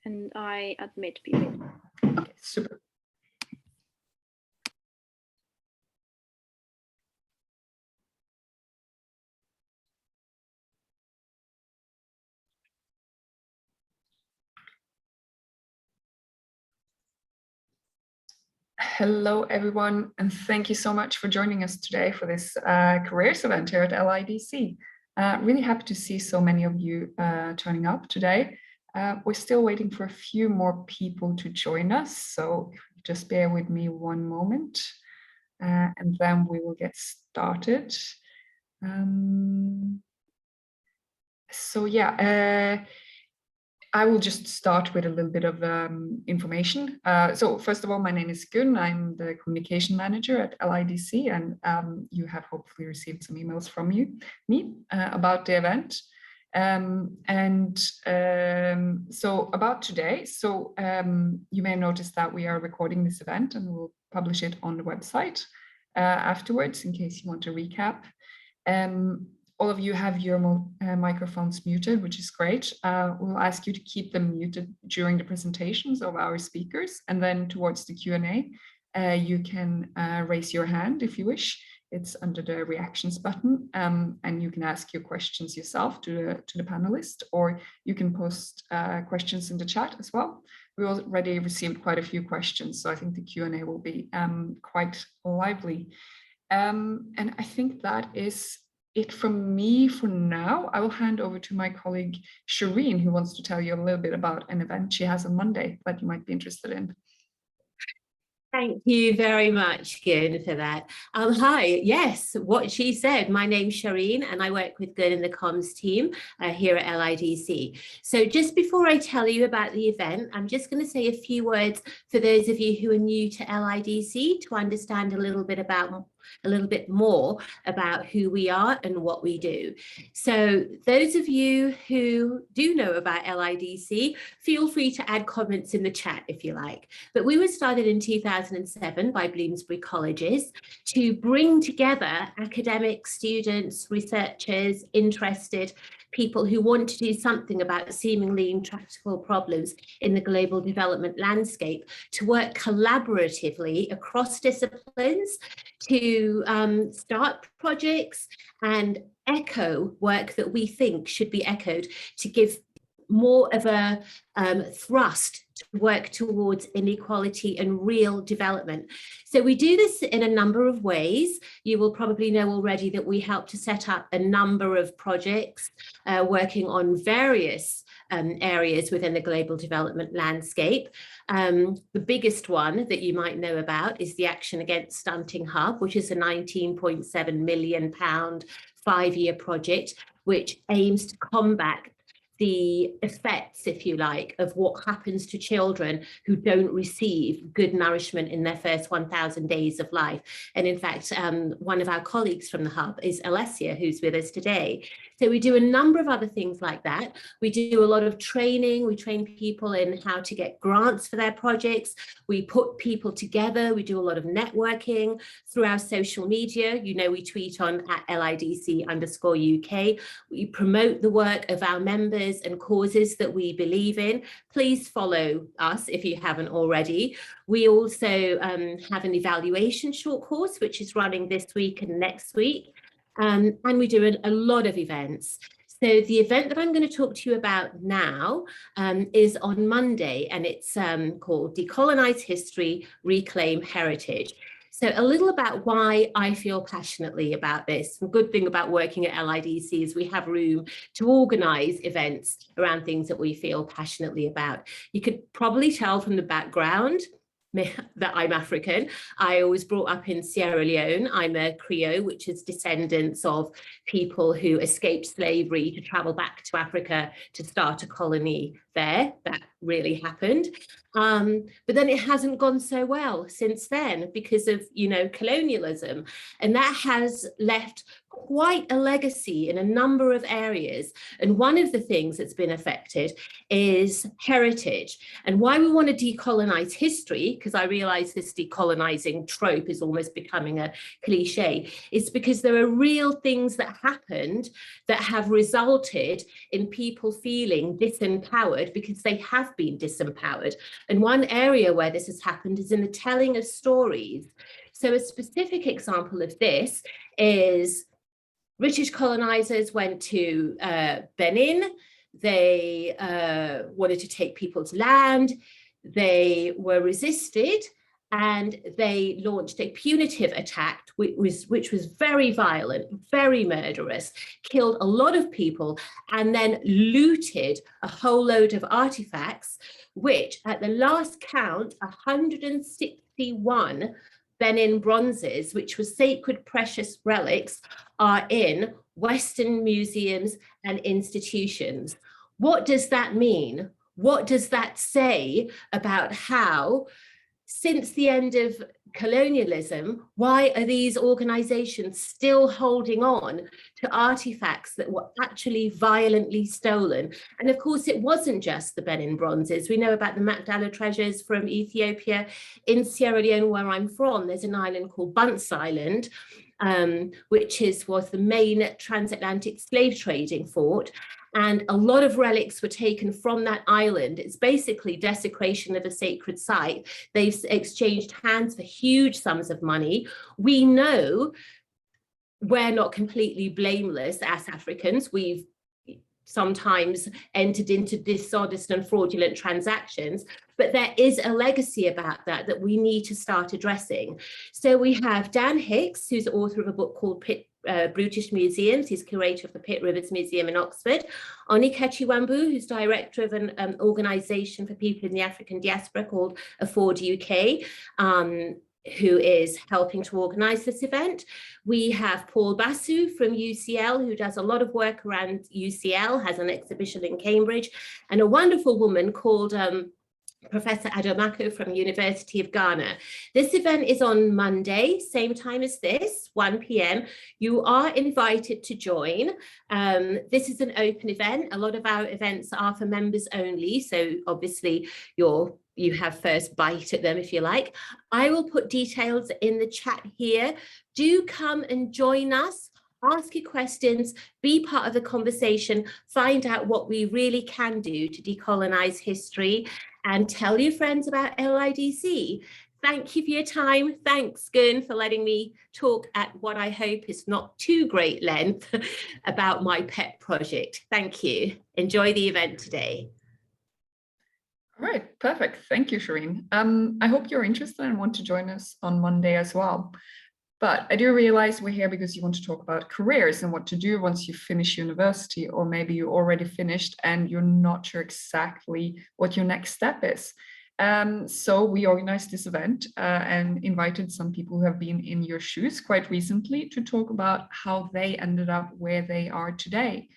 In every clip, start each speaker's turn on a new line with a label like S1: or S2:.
S1: And I admit people.
S2: Okay, super. Hello, everyone, and thank you so much for joining us today for this careers event here at LIDC. Really happy to see so many of you turning up today. We're still waiting for a few more people to join us, so if you just bear with me one moment, and then we will get started. So yeah, I will just start with a little bit of information. So first of all, my name is Gun. I'm the communication manager at LIDC, and you have hopefully received some emails from me about the event. So about today, you may have noticed that we are recording this event and we'll publish it on the website afterwards in case you want to recap. All of you have your microphones muted, which is great. We'll ask you to keep them muted during the presentations of our speakers, and then towards the Q&A, you can raise your hand if you wish. It's under the reactions button, and you can ask your questions yourself to the panelist, or you can post questions in the chat as well. We already received quite a few questions, so I think the Q&A will be quite lively. And I think that is it from me for now. I will hand over to my colleague Shireen, who wants to tell you a little bit about an event she has on Monday that you might be interested in.
S3: Thank you very much, Gun, for that. Hi, yes, what she said. My name's Shireen and I work with Gun in the comms team here at LIDC. So just before I tell you about the event, I'm just going to say a few words for those of you who are new to LIDC to understand a little bit more about who we are and what we do. So those of you who do know about LIDC, feel free to add comments in the chat if you like. But we were started in 2007 by Bloomsbury Colleges to bring together academics, students, researchers, interested people who want to do something about seemingly intractable problems in the global development landscape, to work collaboratively across disciplines, to start projects and echo work that we think should be echoed, to give more of a thrust to work towards inequality and real development. So we do this in a number of ways. You will probably know already that we help to set up a number of projects working on various areas within the global development landscape. The biggest one that you might know about is the Action Against Stunting Hub, which is a £19.7 million 5-year project, which aims to combat the effects, if you like, of what happens to children who don't receive good nourishment in their first 1,000 days of life. And in fact, one of our colleagues from the hub is Alessia, who's with us today. So we do a number of other things like that. We do a lot of training. We train people in how to get grants for their projects. We put people together. We do a lot of networking through our social media. You know, we tweet on @LIDC_UK. We promote the work of our members and causes that we believe in. Please follow us if you haven't already. We also have an evaluation short course, which is running this week and next week. And we do a lot of events. So the event that I'm going to talk to you about now is on Monday, and it's called Decolonize History, Reclaim Heritage. So a little about why I feel passionately about this. The good thing about working at LIDC is we have room to organise events around things that we feel passionately about. You could probably tell from the background that I'm African. I was brought up in Sierra Leone. I'm a Creole, which is descendants of people who escaped slavery to travel back to Africa to start a colony there. That really happened. But then it hasn't gone so well since then because of, you know, colonialism. And that has left quite a legacy in a number of areas. And one of the things that's been affected is heritage. And why we want to decolonize history, because I realize this decolonizing trope is almost becoming a cliche, is because there are real things that happened that have resulted in people feeling disempowered disempowered because they have been disempowered. And one area where this has happened is in the telling of stories. So a specific example of this is British colonizers went to Benin. They wanted to take people's land. They were resisted, and they launched a punitive attack, which was very violent, very murderous, killed a lot of people, and then looted a whole load of artifacts, which at the last count, 161 Benin bronzes, which were sacred precious relics, are in Western museums and institutions. What does that mean? What does that say about how, since the end of colonialism, why are these organizations still holding on to artifacts that were actually violently stolen? And of course, it wasn't just the Benin bronzes. We know about the Magdala treasures from Ethiopia. In Sierra Leone, where I'm from, there's an island called Bunce Island, which was the main transatlantic slave trading fort. And a lot of relics were taken from that island. It's basically desecration of a sacred site. They've exchanged hands for huge sums of money. We know we're not completely blameless as Africans. We've sometimes entered into dishonest and fraudulent transactions, but there is a legacy about that we need to start addressing. So we have Dan Hicks, who's the author of a book called Brutish Museums. He's curator of the Pitt Rivers Museum in Oxford. Oni Kechiwambu, who's director of an organisation for people in the African diaspora called Afford UK, who is helping to organise this event. We have Paul Basu from UCL, who does a lot of work around UCL, has an exhibition in Cambridge, and a wonderful woman called Professor Adomako from University of Ghana. This event is on Monday, same time as this, 1 p.m. You are invited to join. This is an open event. A lot of our events are for members only, so obviously you have first bite at them if you like. I will put details in the chat here. Do come and join us. Ask your questions, be part of the conversation, find out what we really can do to decolonize history, and tell your friends about LIDC. Thank you for your time. Thanks, Gun, for letting me talk at what I hope is not too great length about my pet project. Thank you. Enjoy the event today.
S2: All right, perfect. Thank you, Shireen. I hope you're interested and want to join us on Monday as well. But I do realize we're here because you want to talk about careers and what to do once you finish university, or maybe you already finished and you're not sure exactly what your next step is. So we organized this event and invited some people who have been in your shoes quite recently to talk about how they ended up where they are today.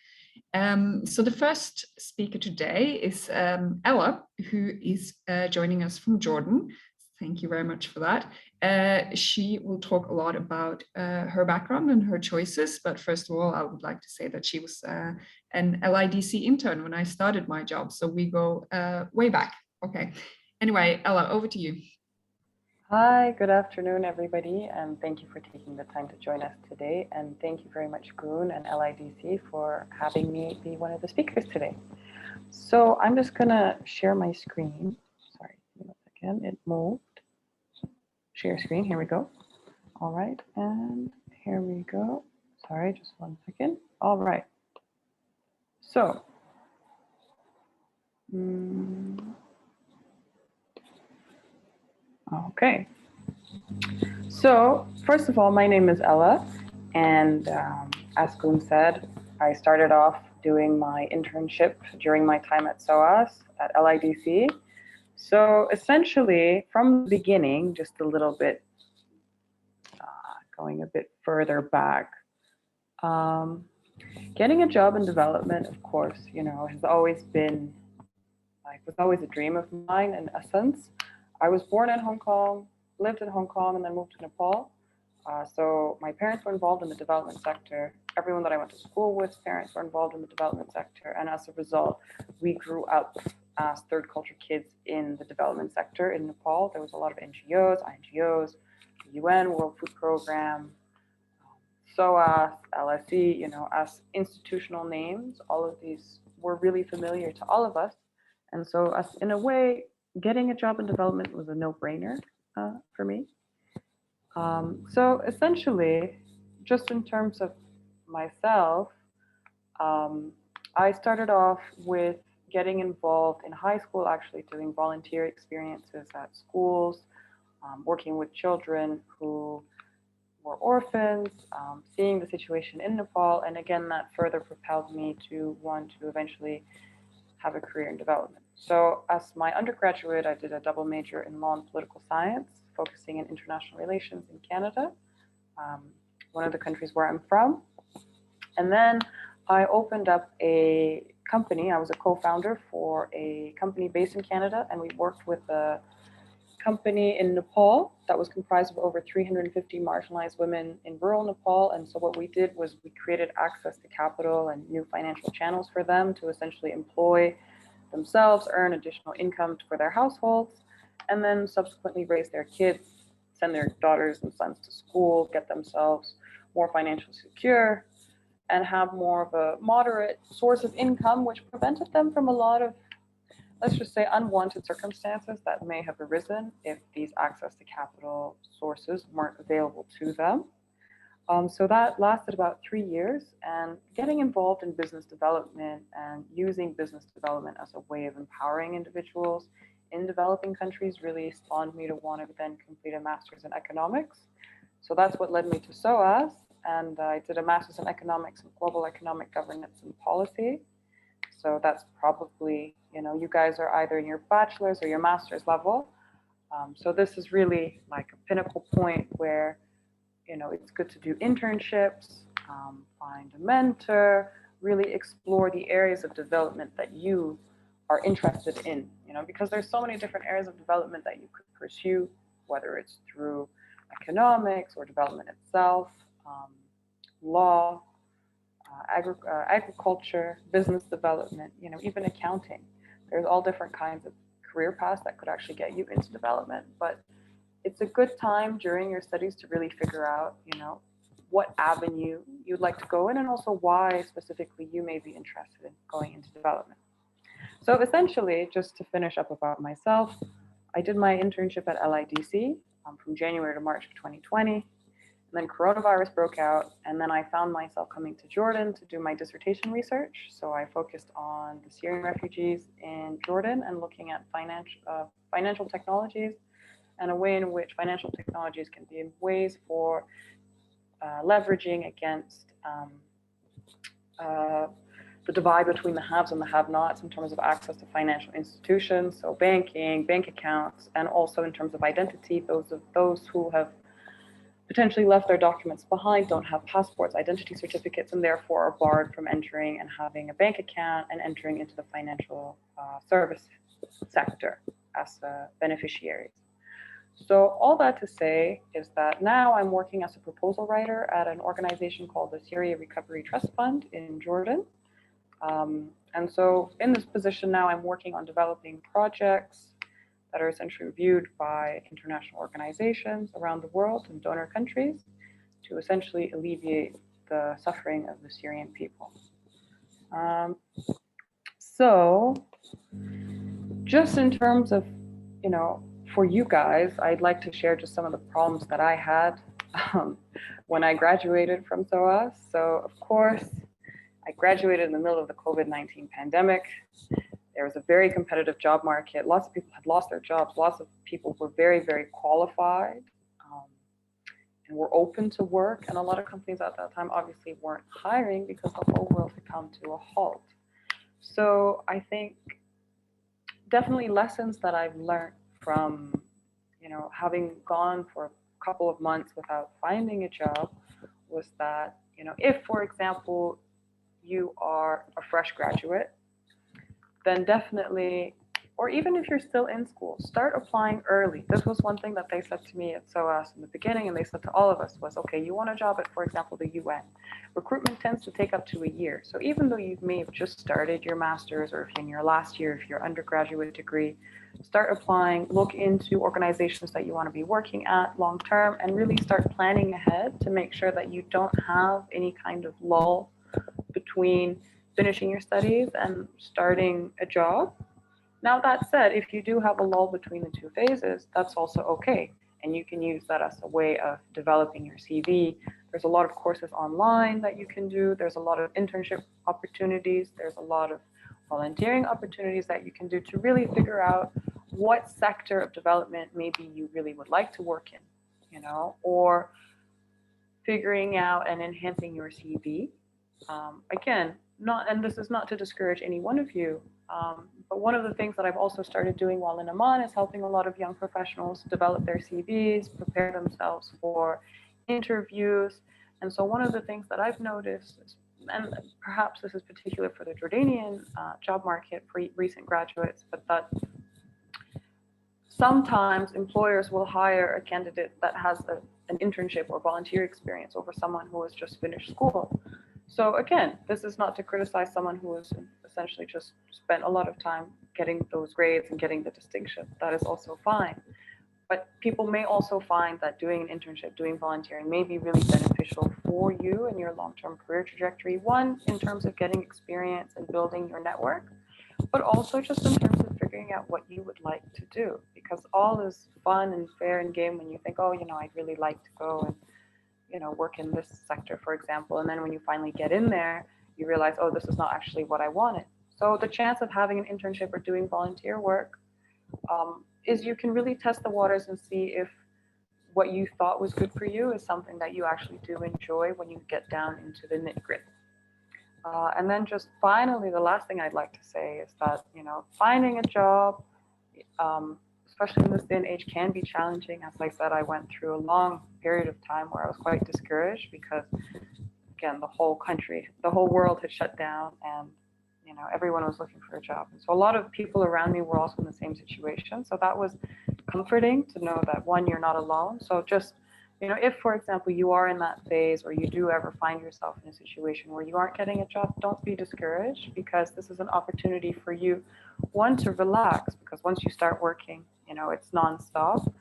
S2: So the first speaker today is Ella, who is joining us from Jordan. Thank you very much for that. She will talk a lot about her background and her choices. But first of all, I would like to say that she was an LIDC intern when I started my job. So we go way back. Okay. Anyway, Ella, over to you.
S4: Hi, good afternoon, everybody. And thank you for taking the time to join us today. And thank you very much, Goon and LIDC, for having me be one of the speakers today. So I'm just going to share my screen. Sorry, give me a second. It moved. Share screen, here we go. All right, and here we go. Sorry, just 1 second. All right. So, okay. So, first of all, my name is Ella, and as Goon said, I started off doing my internship during my time at SOAS at LIDC. So essentially, from the beginning, just a little bit, going a bit further back, getting a job in development, of course, has always been, was always a dream of mine in essence. I was born in Hong Kong, lived in Hong Kong, and then moved to Nepal. So my parents were involved in the development sector. Everyone that I went to school with, parents were involved in the development sector. And as a result, we grew up as third culture kids in the development sector in Nepal. There was a lot of NGOs, INGOs, UN, World Food Program, SOAS, LSE, as institutional names. All of these were really familiar to all of us. And so in a way, getting a job in development was a no-brainer for me. So essentially, just in terms of myself, I started off with getting involved in high school, actually doing volunteer experiences at schools, working with children who were orphans, seeing the situation in Nepal, and again, that further propelled me to want to eventually have a career in development. So as my undergraduate, I did a double major in law and political science, focusing in international relations in Canada, one of the countries where I'm from. And then I opened up a company. I was a co-founder for a company based in Canada, and we worked with a company in Nepal that was comprised of over 350 marginalized women in rural Nepal. And so what we did was we created access to capital and new financial channels for them to essentially employ themselves, earn additional income for their households, and then subsequently raise their kids, send their daughters and sons to school, get themselves more financially secure, and have more of a moderate source of income, which prevented them from a lot of, let's just say, unwanted circumstances that may have arisen if these access to capital sources weren't available to them. So that lasted about 3 years, and getting involved in business development and using business development as a way of empowering individuals in developing countries really spawned me to want to then complete a master's in economics. So that's what led me to SOAS, and I did a master's in economics and global economic governance and policy. So that's probably, you guys are either in your bachelor's or your master's level. So this is really like a pinnacle point where, it's good to do internships, find a mentor, really explore the areas of development that you are interested in, because there's so many different areas of development that you could pursue, whether it's through economics or development itself, law, agriculture, business development, even accounting. There's all different kinds of career paths that could actually get you into development, but it's a good time during your studies to really figure out, what avenue you'd like to go in, and also why specifically you may be interested in going into development. So essentially, just to finish up about myself, I did my internship at Lidc from January to March of 2020. And then coronavirus broke out, and then I found myself coming to Jordan to do my dissertation research. So I focused on the Syrian refugees in Jordan and looking at financial technologies, and a way in which financial technologies can be ways for leveraging against the divide between the haves and the have-nots in terms of access to financial institutions, so banking, bank accounts, and also in terms of identity, those who have potentially left their documents behind, don't have passports, identity certificates, and therefore are barred from entering and having a bank account and entering into the financial service sector as beneficiaries. So all that to say is that now I'm working as a proposal writer at an organization called the Syria Recovery Trust Fund in Jordan. And so in this position now, I'm working on developing projects that are essentially reviewed by international organizations around the world and donor countries to essentially alleviate the suffering of the Syrian people. So just in terms of, for you guys, I'd like to share just some of the problems that I had when I graduated from SOAS. So of course, I graduated in the middle of the COVID-19 pandemic. There was a very competitive job market. Lots of people had lost their jobs. Lots of people were very, very qualified and were open to work. And a lot of companies at that time obviously weren't hiring because the whole world had come to a halt. So I think definitely lessons that I've learned from, having gone for a couple of months without finding a job was that, if, for example, you are a fresh graduate, then definitely, or even if you're still in school, start applying early. This was one thing that they said to me at SOAS in the beginning, and they said to all of us was, okay, you want a job at, for example, the UN. Recruitment tends to take up to a year. So even though you may have just started your master's, or if you're in your last year, if your undergraduate degree, start applying, look into organizations that you want to be working at long term, and really start planning ahead to make sure that you don't have any kind of lull between finishing your studies and starting a job. Now that said, if you do have a lull between the two phases, that's also okay. And you can use that as a way of developing your CV. There's a lot of courses online that you can do. There's a lot of internship opportunities. There's a lot of volunteering opportunities that you can do to really figure out what sector of development maybe you really would like to work in, you know, or figuring out and enhancing your CV. Again, and this is not to discourage any one of you, but one of the things that I've also started doing while in Amman is helping a lot of young professionals develop their CVs, prepare themselves for interviews. And so one of the things that I've noticed, and perhaps this is particular for the Jordanian job market for recent graduates, but that sometimes employers will hire a candidate that has an internship or volunteer experience over someone who has just finished school. So again, this is not to criticize someone who has essentially just spent a lot of time getting those grades and getting the distinction. That is also fine. But people may also find that doing an internship, doing volunteering may be really beneficial for you in your long-term career trajectory. One, in terms of getting experience and building your network, but also just in terms of figuring out what you would like to do. Because all is fun and fair and game when you think, oh, you know, I'd really like to go and, you know, work in this sector, for example. And then when you finally get in there, you realize, oh, this is not actually what I wanted. So the chance of having an internship or doing volunteer work is you can really test the waters and see if what you thought was good for you is something that you actually do enjoy when you get down into the nitty-gritty. And then just finally, the last thing I'd like to say is that, you know, finding a job, especially in this day and age, can be challenging. As I said, I went through a long period of time where I was quite discouraged because, again, the whole country, the whole world had shut down and, you know, everyone was looking for a job. And so a lot of people around me were also in the same situation. So that was comforting to know that, one, you're not alone. So just, you know, if, for example, you are in that phase or you do ever find yourself in a situation where you aren't getting a job, don't be discouraged, because this is an opportunity for you, one, to relax, because once you start working, you know, it's nonstop.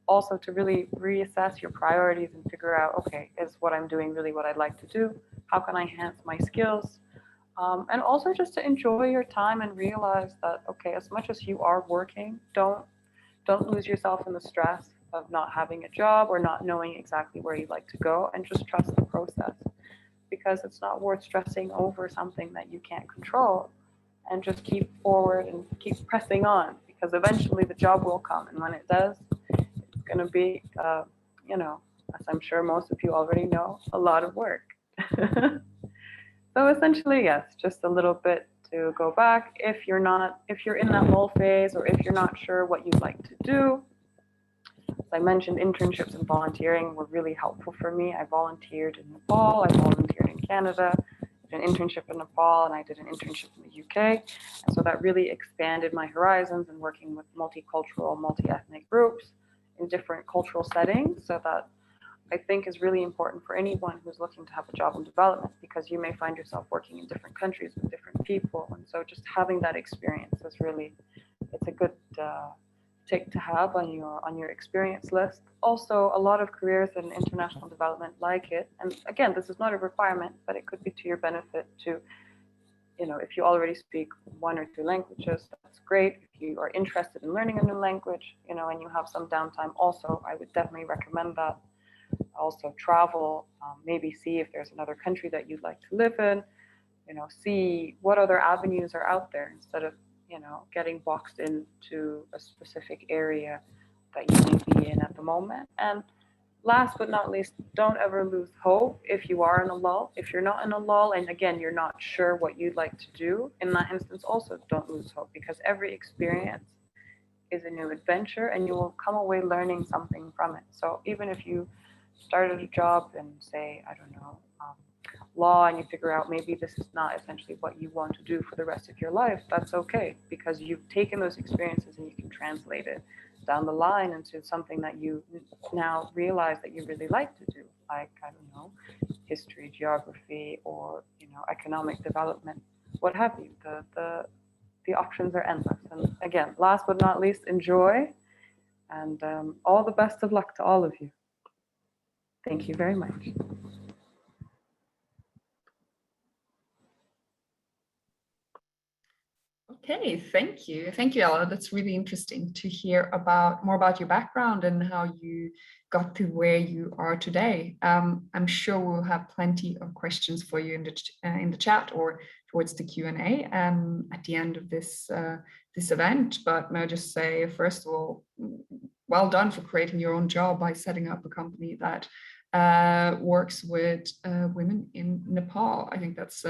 S4: Also to really reassess your priorities and figure out, okay, is what I'm doing really what I'd like to do? How can I enhance my skills? And also just to enjoy your time and realize that, okay, as much as you are working, don't lose yourself in the stress of not having a job or not knowing exactly where you'd like to go, and just trust the process, because it's not worth stressing over something that you can't control, and just keep forward and keep pressing on, because eventually the job will come. And when it does, it's going to be, you know, as I'm sure most of you already know, a lot of work. So essentially, yes, just a little bit to go back. If you're in that lull phase, or if you're not sure what you'd like to do, as I mentioned, internships and volunteering were really helpful for me. I volunteered in Nepal, I volunteered in Canada, I did an internship in Nepal, and I did an internship in the UK. And so that really expanded my horizons in working with multicultural, multi-ethnic groups in different cultural settings. So that I think is really important for anyone who's looking to have a job in development, because you may find yourself working in different countries with different people. And so just having that experience is really, it's a good tick to have on your experience list. Also, a lot of careers in international development like it. And again, this is not a requirement, but it could be to your benefit to, you know, if you already speak 1 or 2 languages, that's great. If you are interested in learning a new language, you know, and you have some downtime also, I would definitely recommend that. Also travel, maybe see if there's another country that you'd like to live in, you know, see what other avenues are out there instead of, you know, getting boxed into a specific area that you may be in at the moment. And last but not least, don't ever lose hope if you are in a lull. If you're not in a lull, and again, you're not sure what you'd like to do, in that instance also don't lose hope, because every experience is a new adventure and you will come away learning something from it. So even if you started a job in, say, I don't know, law, and you figure out maybe this is not essentially what you want to do for the rest of your life, that's okay, because you've taken those experiences and you can translate it down the line into something that you now realize that you really like to do, like, I don't know, history, geography, or, you know, economic development, what have you. The options are endless. And again, last but not least, enjoy, and all the best of luck to all of you. Thank you very much.
S2: Okay, thank you. Thank you, Ella. That's really interesting to hear more about your background and how you got to where you are today. I'm sure we'll have plenty of questions for you in the chat or towards the Q&A at the end of this event. But may I just say, first of all, well done for creating your own job by setting up a company that works with women in Nepal. I think that's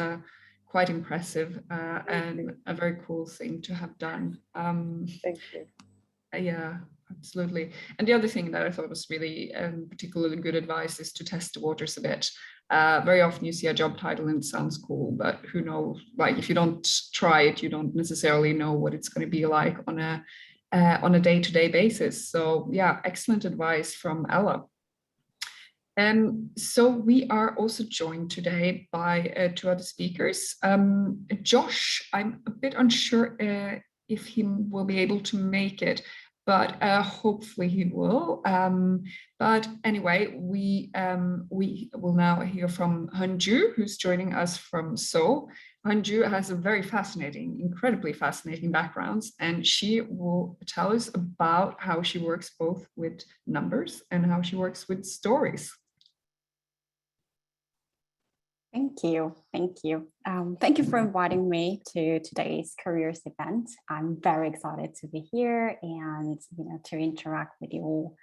S2: quite impressive and a very cool thing to have done.
S4: Thank you.
S2: Yeah, absolutely. And the other thing that I thought was really particularly good advice is to test the waters a bit. Very often you see a job title and it sounds cool, but who knows, like if you don't try it, you don't necessarily know what it's going to be like on a day-to-day basis. So yeah, excellent advice from Ella. So we are also joined today by two other speakers. Josh, I'm a bit unsure if he will be able to make it, but hopefully he will. But anyway, we will now hear from Hanju, who's joining us from Seoul. Hanju has a very fascinating, incredibly fascinating background, and she will tell us about how she works both with numbers and how she works with stories.
S5: Thank you. Thank you. Thank you for inviting me to today's careers event. I'm very excited to be here and to interact with you all.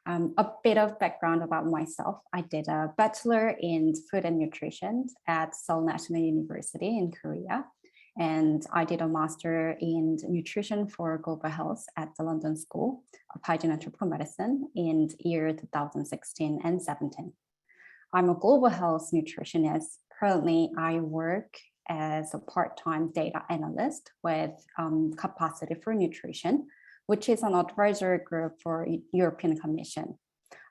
S5: A bit of background about myself. I did a bachelor in food and nutrition at Seoul National University in Korea. And I did a master in nutrition for global health at the London School of Hygiene and Tropical Medicine in year 2016 and 17. I'm a global health nutritionist. Currently, I work as a part-time data analyst with Capacity for Nutrition, which is an advisory group for European Commission.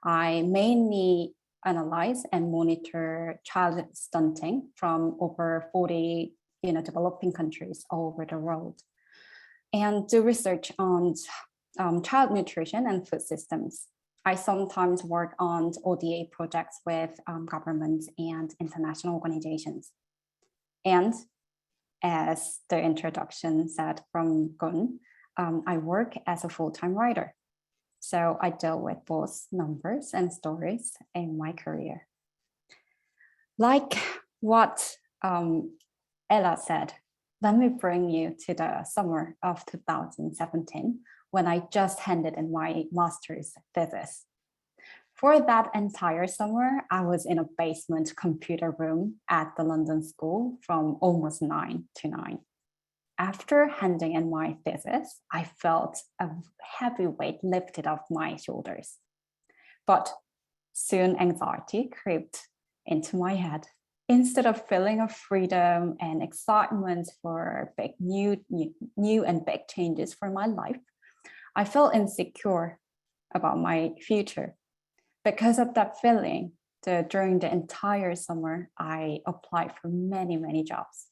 S5: I mainly analyze and monitor child stunting from over 40 developing countries all over the world, and do research on child nutrition and food systems. I sometimes work on ODA projects with governments and international organizations. And as the introduction said from Gun, I work as a full-time writer. So I deal with both numbers and stories in my career. Like what Ella said, let me bring you to the summer of 2017, when I just handed in my master's thesis. For that entire summer, I was in a basement computer room at the London School from almost 9 to 9. After handing in my thesis, I felt a heavy weight lifted off my shoulders. But soon anxiety crept into my head. Instead of feeling a freedom and excitement for big new and big changes for my life, I felt insecure about my future. Because of that feeling, during the entire summer, I applied for many jobs.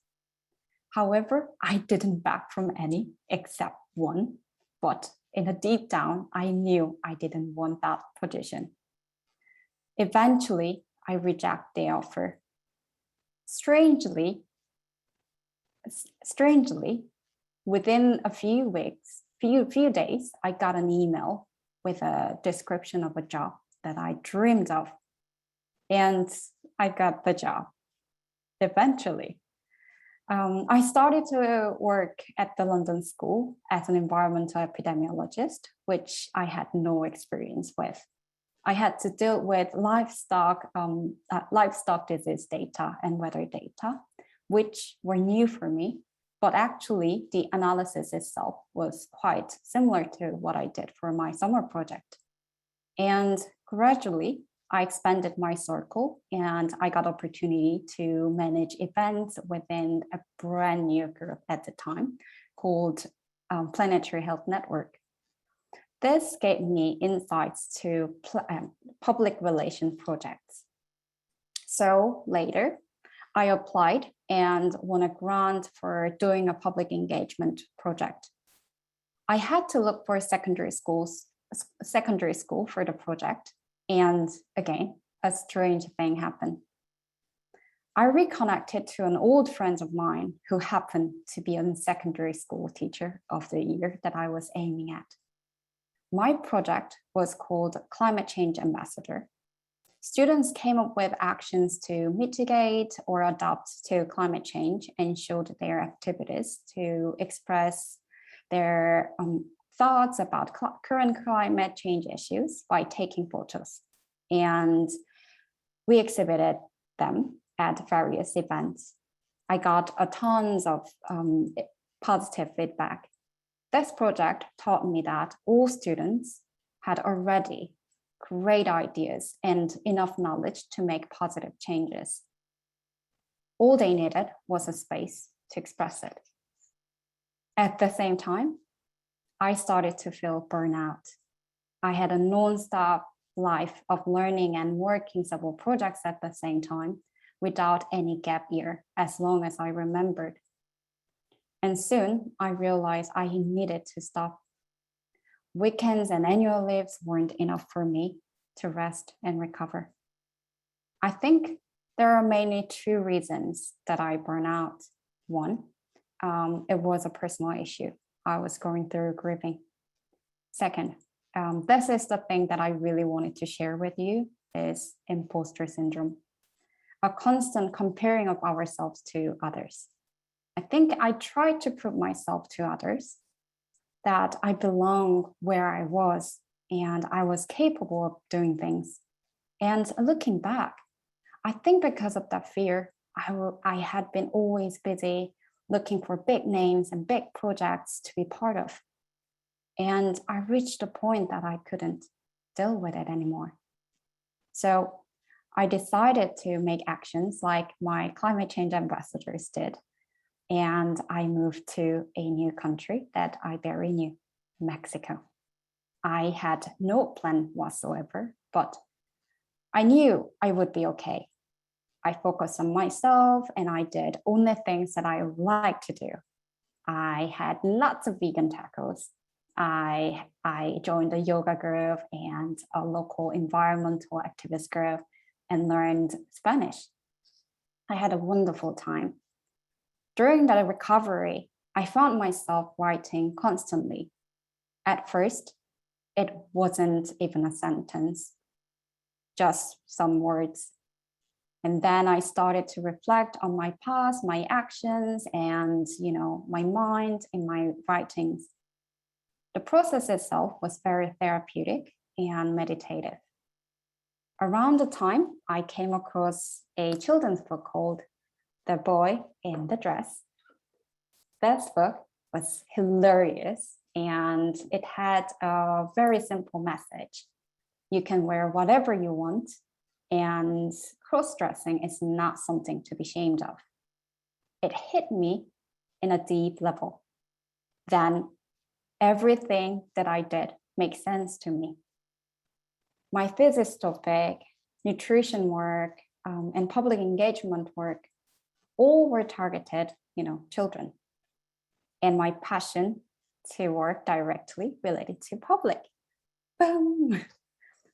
S5: However, I didn't back from any except one, but in a deep down, I knew I didn't want that position. Eventually, I rejected the offer. Strangely, within a few weeks, few days, I got an email with a description of a job that I dreamed of, and I got the job eventually. I started to work at the London School as an environmental epidemiologist, which I had no experience with. I had to deal with livestock disease data and weather data, which were new for me. But actually, the analysis itself was quite similar to what I did for my summer project. And gradually, I expanded my circle and I got opportunity to manage events within a brand new group at the time called Planetary Health Network. This gave me insights to public relation projects. So later, I applied and won a grant for doing a public engagement project. I had to look for a secondary school for the project. And again, a strange thing happened. I reconnected to an old friend of mine who happened to be a secondary school teacher of the year that I was aiming at. My project was called Climate Change Ambassador. Students came up with actions to mitigate or adapt to climate change and showed their activities to express their thoughts about current climate change issues by taking photos. And we exhibited them at various events. I got tons of positive feedback. This project taught me that all students had already great ideas and enough knowledge to make positive changes. All they needed was a space to express it. At the same time, I started to feel burnout. I had a non-stop life of learning and working several projects at the same time without any gap year, as long as I remembered. And soon I realized I needed to stop. Weekends and annual leaves weren't enough for me to rest and recover. I think there are mainly two reasons that I burn out. One, it was a personal issue. I was going through grieving. Second, this is the thing that I really wanted to share with you, is imposter syndrome, a constant comparing of ourselves to others. I think I tried to prove myself to others that I belong where I was and I was capable of doing things. And looking back, I think because of that fear, I had been always busy looking for big names and big projects to be part of. And I reached a point that I couldn't deal with it anymore. So I decided to make actions like my climate change ambassadors did. And I moved to a new country that I barely knew, Mexico. I had no plan whatsoever, but I knew I would be okay. I focused on myself and I did only things that I like to do. I had lots of vegan tacos. I joined a yoga group and a local environmental activist group and learned Spanish. I had a wonderful time. During that recovery, I found myself writing constantly. At first, it wasn't even a sentence, just some words. And then I started to reflect on my past, my actions, and my mind in my writings. The process itself was very therapeutic and meditative. Around the time, I came across a children's book called The Boy in the Dress. This book was hilarious and it had a very simple message. You can wear whatever you want, and cross-dressing is not something to be ashamed of. It hit me in a deep level. Then everything that I did makes sense to me. My thesis topic, nutrition work, and public engagement work, all were targeted, children. And my passion to work directly related to public. Boom,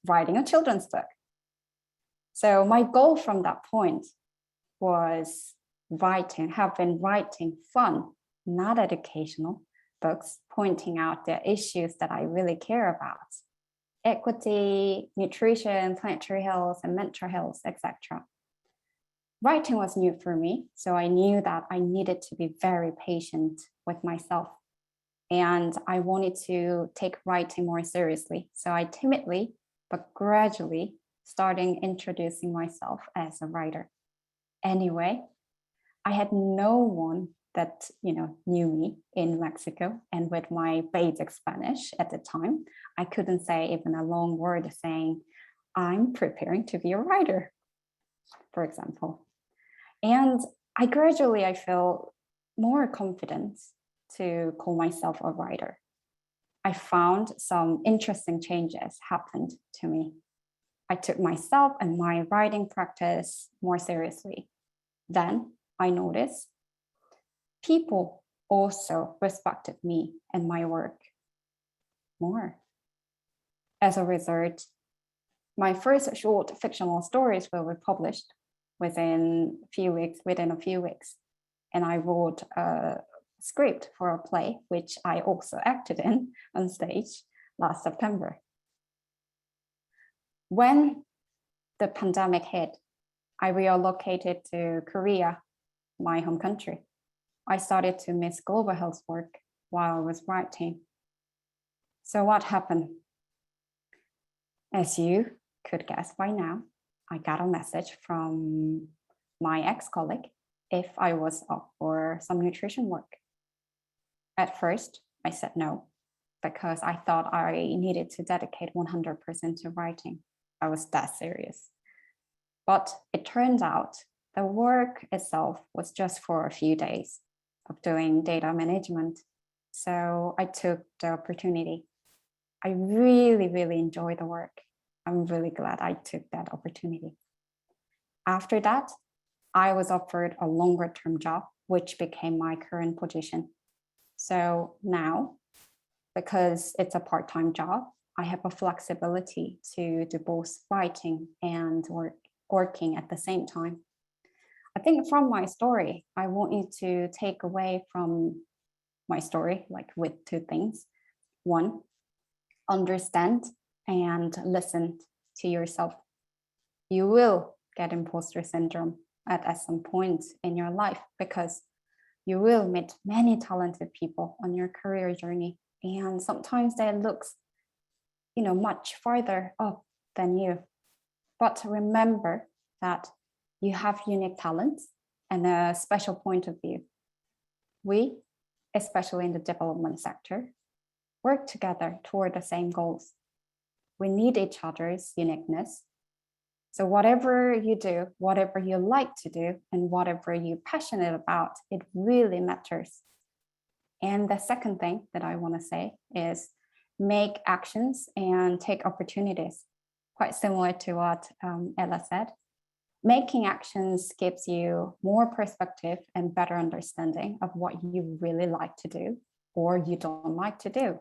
S5: writing a children's book. So my goal from that point was have been writing fun, not educational books, pointing out the issues that I really care about. Equity, nutrition, planetary health, and mental health, etc. Writing was new for me, so I knew that I needed to be very patient with myself. And I wanted to take writing more seriously. So I timidly, but gradually, starting introducing myself as a writer. Anyway, I had no one that knew me in Mexico, and with my basic Spanish at the time, I couldn't say even a long word saying, I'm preparing to be a writer, for example. And I feel more confident to call myself a writer. I found some interesting changes happened to me. I took myself and my writing practice more seriously. Then I noticed people also respected me and my work more. As a result, my first short fictional stories were published, within a few weeks. And I wrote a script for a play, which I also acted in on stage last September. When the pandemic hit, I relocated to Korea, my home country. I started to miss global health work while I was writing. So what happened? As you could guess by now, I got a message from my ex-colleague if I was up for some nutrition work. At first, I said no, because I thought I needed to dedicate 100% to writing. I was that serious. But it turned out the work itself was just for a few days of doing data management. So I took the opportunity. I really, really enjoyed the work. I'm really glad I took that opportunity. After that, I was offered a longer term job, which became my current position. So now, because it's a part-time job, I have a flexibility to do both writing and working at the same time. I think from my story, I want you to take away from my story, like with two things. One, understand and listen to yourself. You will get imposter syndrome at some point in your life because you will meet many talented people on your career journey. And sometimes that looks, much farther up than you. But remember that you have unique talents and a special point of view. We, especially in the development sector, work together toward the same goals. We need each other's uniqueness. So whatever you do, whatever you like to do, and whatever you're passionate about, it really matters. And the second thing that I want to say is make actions and take opportunities. Quite similar to what Ella said. Making actions gives you more perspective and better understanding of what you really like to do or you don't like to do.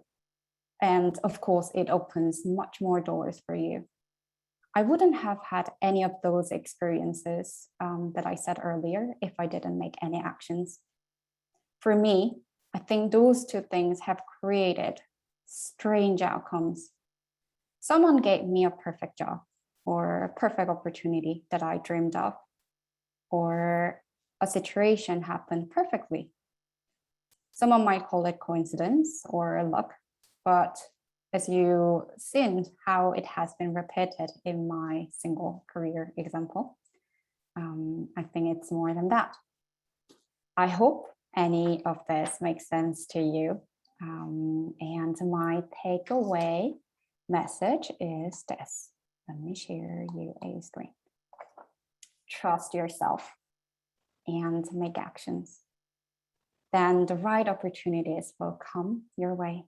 S5: And of course, it opens much more doors for you. I wouldn't have had any of those experiences that I said earlier if I didn't make any actions. For me, I think those two things have created strange outcomes. Someone gave me a perfect job or a perfect opportunity that I dreamed of, or a situation happened perfectly. Someone might call it coincidence or luck, but as you've seen how it has been repeated in my single career example, I think it's more than that. I hope any of this makes sense to you. And my takeaway message is this. Let me share you a screen. Trust yourself and make actions. Then the right opportunities will come your way.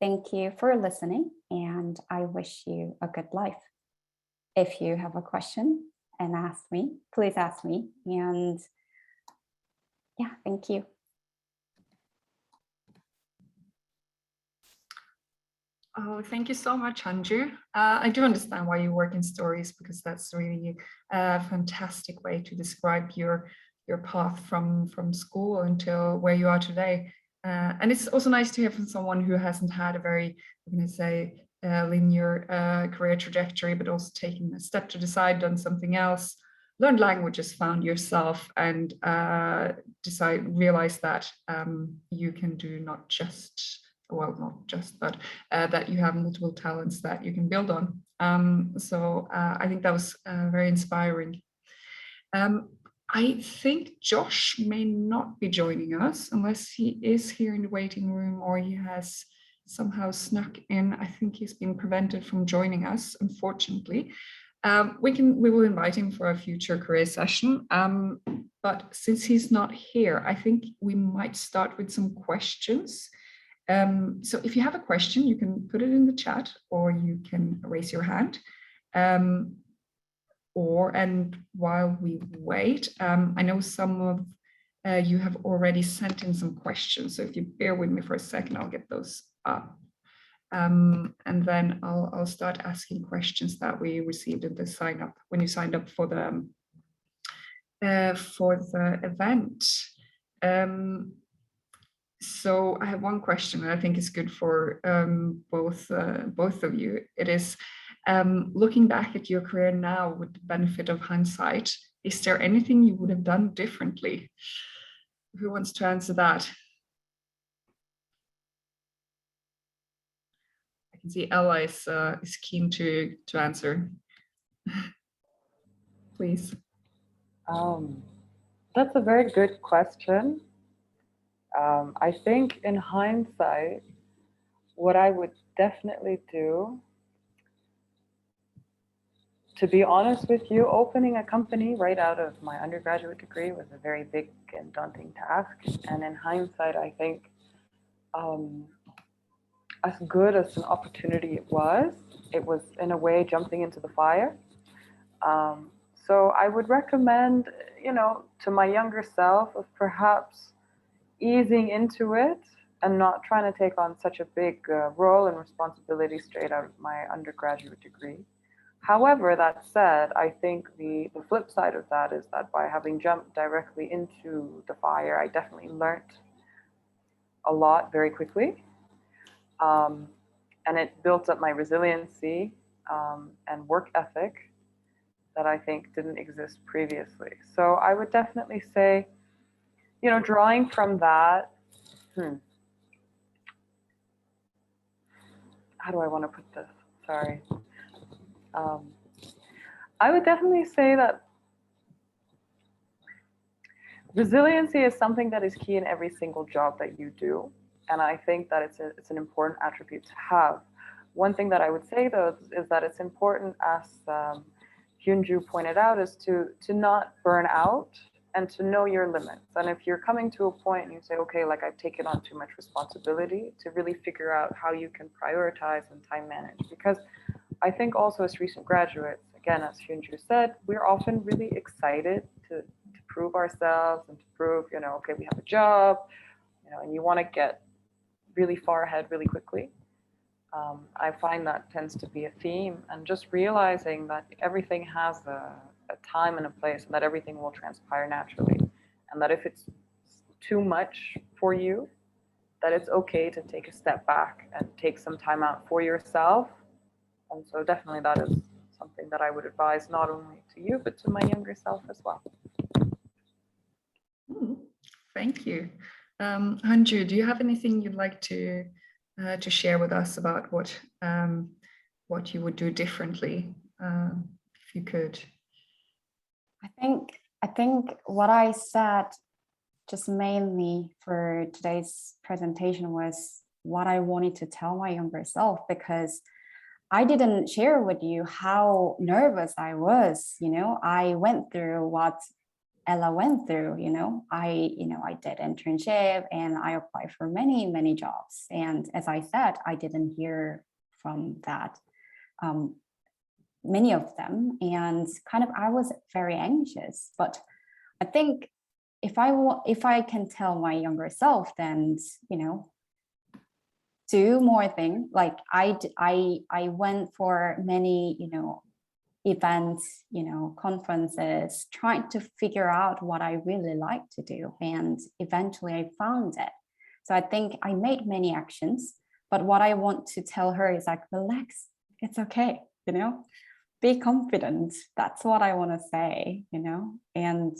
S5: Thank you for listening, and I wish you a good life. If you have a question and please ask me. And yeah, thank you.
S2: Oh, thank you so much, Andrew. I do understand why you work in stories, because that's really a fantastic way to describe your path from school until where you are today. And it's also nice to hear from someone who hasn't had a very, I'm going to say, linear career trajectory, but also taken a step to the side, done something else, learned languages, found yourself, and realize that you can do not just, but that you have multiple talents that you can build on. So I think that was very inspiring. I think Josh may not be joining us unless he is here in the waiting room or he has somehow snuck in. I think he's been prevented from joining us, unfortunately. We will invite him for a future career session. But since he's not here, I think we might start with some questions. So if you have a question, you can put it in the chat or you can raise your hand. And while we wait, I know some of you have already sent in some questions. So if you bear with me for a second, I'll get those up. And then I'll start asking questions that we received in the sign up when you signed up for the for the event. So I have one question that I think is good for both of you. It is, looking back at your career now with the benefit of hindsight, is there anything you would have done differently? Who wants to answer that? I can see Ella is keen to answer. Please.
S4: That's a very good question. I think in hindsight, what I would definitely do, to be honest with you, opening a company right out of my undergraduate degree was a very big and daunting task. And in hindsight, I think as good as an opportunity it was in a way jumping into the fire. So I would recommend, to my younger self of perhaps easing into it and not trying to take on such a big role and responsibility straight out of my undergraduate degree. However, that said, I think the flip side of that is that by having jumped directly into the fire, I definitely learned a lot very quickly. And it built up my resiliency and work ethic that I think didn't exist previously. So I would definitely say, drawing from that, how do I want to put this? Sorry. I would definitely say that resiliency is something that is key in every single job that you do. And I think that it's an important attribute to have. One thing that I would say, though, is that it's important, as Hyunju pointed out, is to not burn out and to know your limits. And if you're coming to a point and you say, okay, like I've taken on too much responsibility, to really figure out how you can prioritize and time manage. Because I think also as recent graduates, again, as Hyunju said, we're often really excited to prove ourselves and to prove, okay, we have a job, and you want to get really far ahead really quickly. I find that tends to be a theme, and just realizing that everything has a time and a place, and that everything will transpire naturally, and that if it's too much for you, that it's okay to take a step back and take some time out for yourself. And so definitely that is something that I would advise not only to you, but to my younger self as well.
S2: Thank you. Hanju, do you have anything you'd like to share with us about what you would do differently, if you could?
S5: I think what I said just mainly for today's presentation was what I wanted to tell my younger self, because I didn't share with you how nervous I was. I went through what Ella went through. I did internship and I applied for many jobs, and as I said, I didn't hear from that many of them, and kind of I was very anxious. But I think if I can tell my younger self, then do more things. Like I went for many events, conferences, trying to figure out what I really like to do, and eventually I found it. So I think I made many actions, but what I want to tell her is like, relax, it's okay, be confident. That's what I want to say, and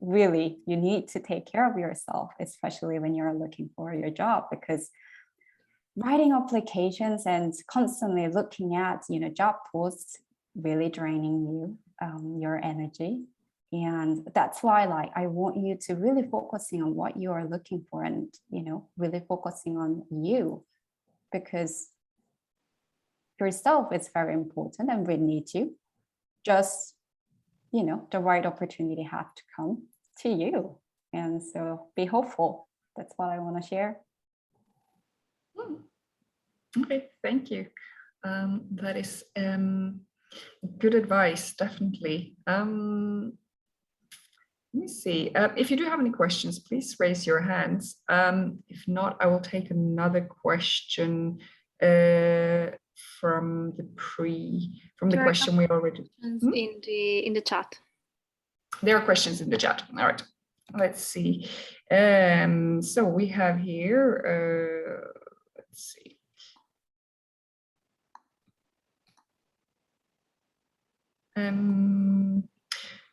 S5: really you need to take care of yourself, especially when you're looking for your job, because writing applications and constantly looking at job posts really draining you, your energy. And that's why I want you to really focusing on what you are looking for, and really focusing on you, because yourself is very important and we need you. Just the right opportunity have to come to you, and so be hopeful. That's what I want to share.
S2: Okay, thank you. That is good advice, definitely. Let me see. If you do have any questions, please raise your hands. If not, I will take another question from the question we already
S1: in the chat.
S2: There are questions in the chat. All right, let's see. So we have here, let's see.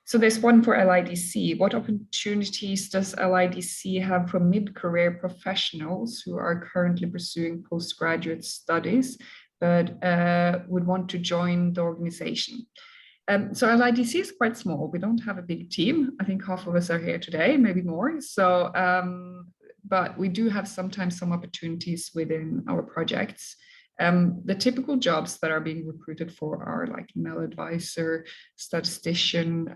S2: So there's one for LIDC. What opportunities does LIDC have for mid-career professionals who are currently pursuing postgraduate studies, but would want to join the organization? So LIDC is quite small. We don't have a big team. I think half of us are here today, maybe more. So, but we do have sometimes some opportunities within our projects. The typical jobs that are being recruited for are like email advisor, statistician,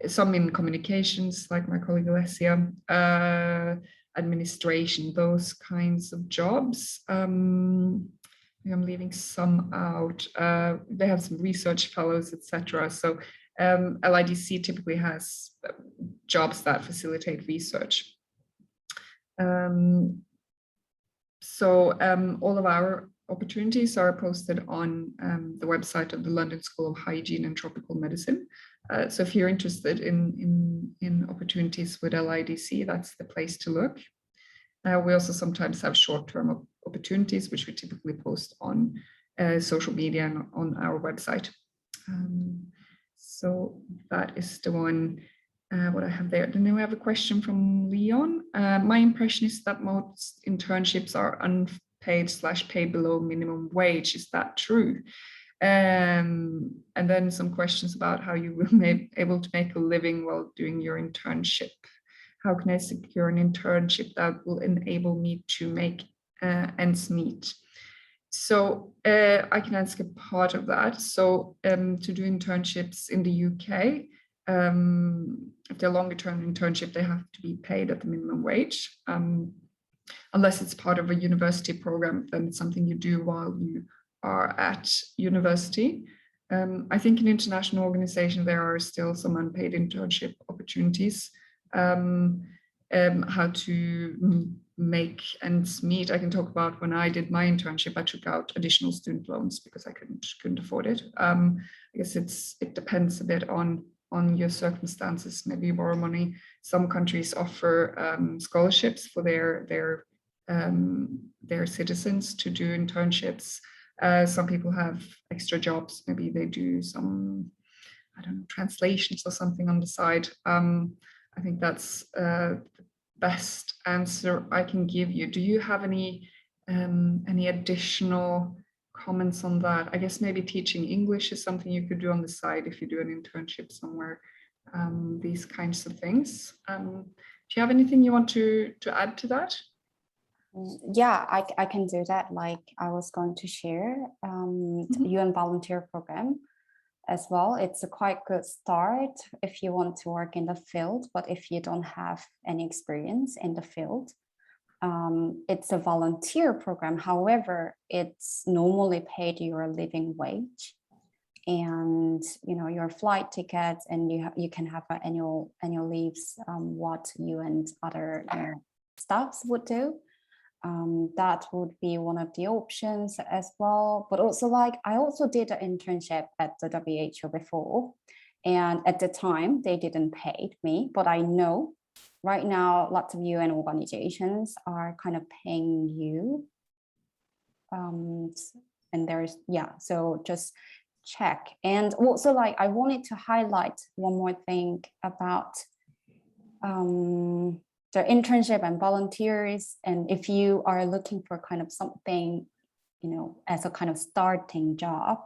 S2: some in communications, like my colleague Alessia, administration, those kinds of jobs. I'm leaving some out. They have some research fellows, etc. So LIDC typically has jobs that facilitate research. All of our opportunities are posted on the website of the London School of Hygiene and Tropical Medicine. So if you're interested in opportunities with LIDC, that's the place to look. We also sometimes have short-term opportunities, which we typically post on social media and on our website. So that is the one, what I have there. Then we have a question from Leon. My impression is that most internships are unpaid / pay below minimum wage. Is that true? And then some questions about how you will be able to make a living while doing your internship. How can I secure an internship that will enable me to make ends meet? So I can answer part of that. So to do internships in the UK, if they're longer term internship, they have to be paid at the minimum wage. Unless it's part of a university program, then it's something you do while you are at university. I think in international organizations, there are still some unpaid internship opportunities. How to make ends meet. I can talk about when I did my internship, I took out additional student loans because I couldn't afford it. I guess it depends a bit on your circumstances. Maybe you borrow money. Some countries offer scholarships for their citizens to do internships. Some people have extra jobs. Maybe they do some, I don't know, translations or something on the side. I think that's the best answer I can give you. Do you have any additional comments on that? I guess maybe teaching English is something you could do on the side if you do an internship somewhere. These kinds of things. Do you have anything you want to add to that?
S5: Yeah, I can do that. Like I was going to share UN volunteer program as well. It's a quite good start if you want to work in the field, but if you don't have any experience in the field, it's a volunteer program. However, it's normally paid your living wage, and your flight tickets, and you can have an annual leaves, what you and other staffs would do. That would be one of the options as well. But also, like, I also did an internship at the WHO before, and at the time they didn't pay me, but I know right now lots of UN organizations are kind of paying you. And there's, so just check. And also, like, I wanted to highlight one more thing about the internship and volunteers. And if you are looking for kind of something, as a kind of starting job,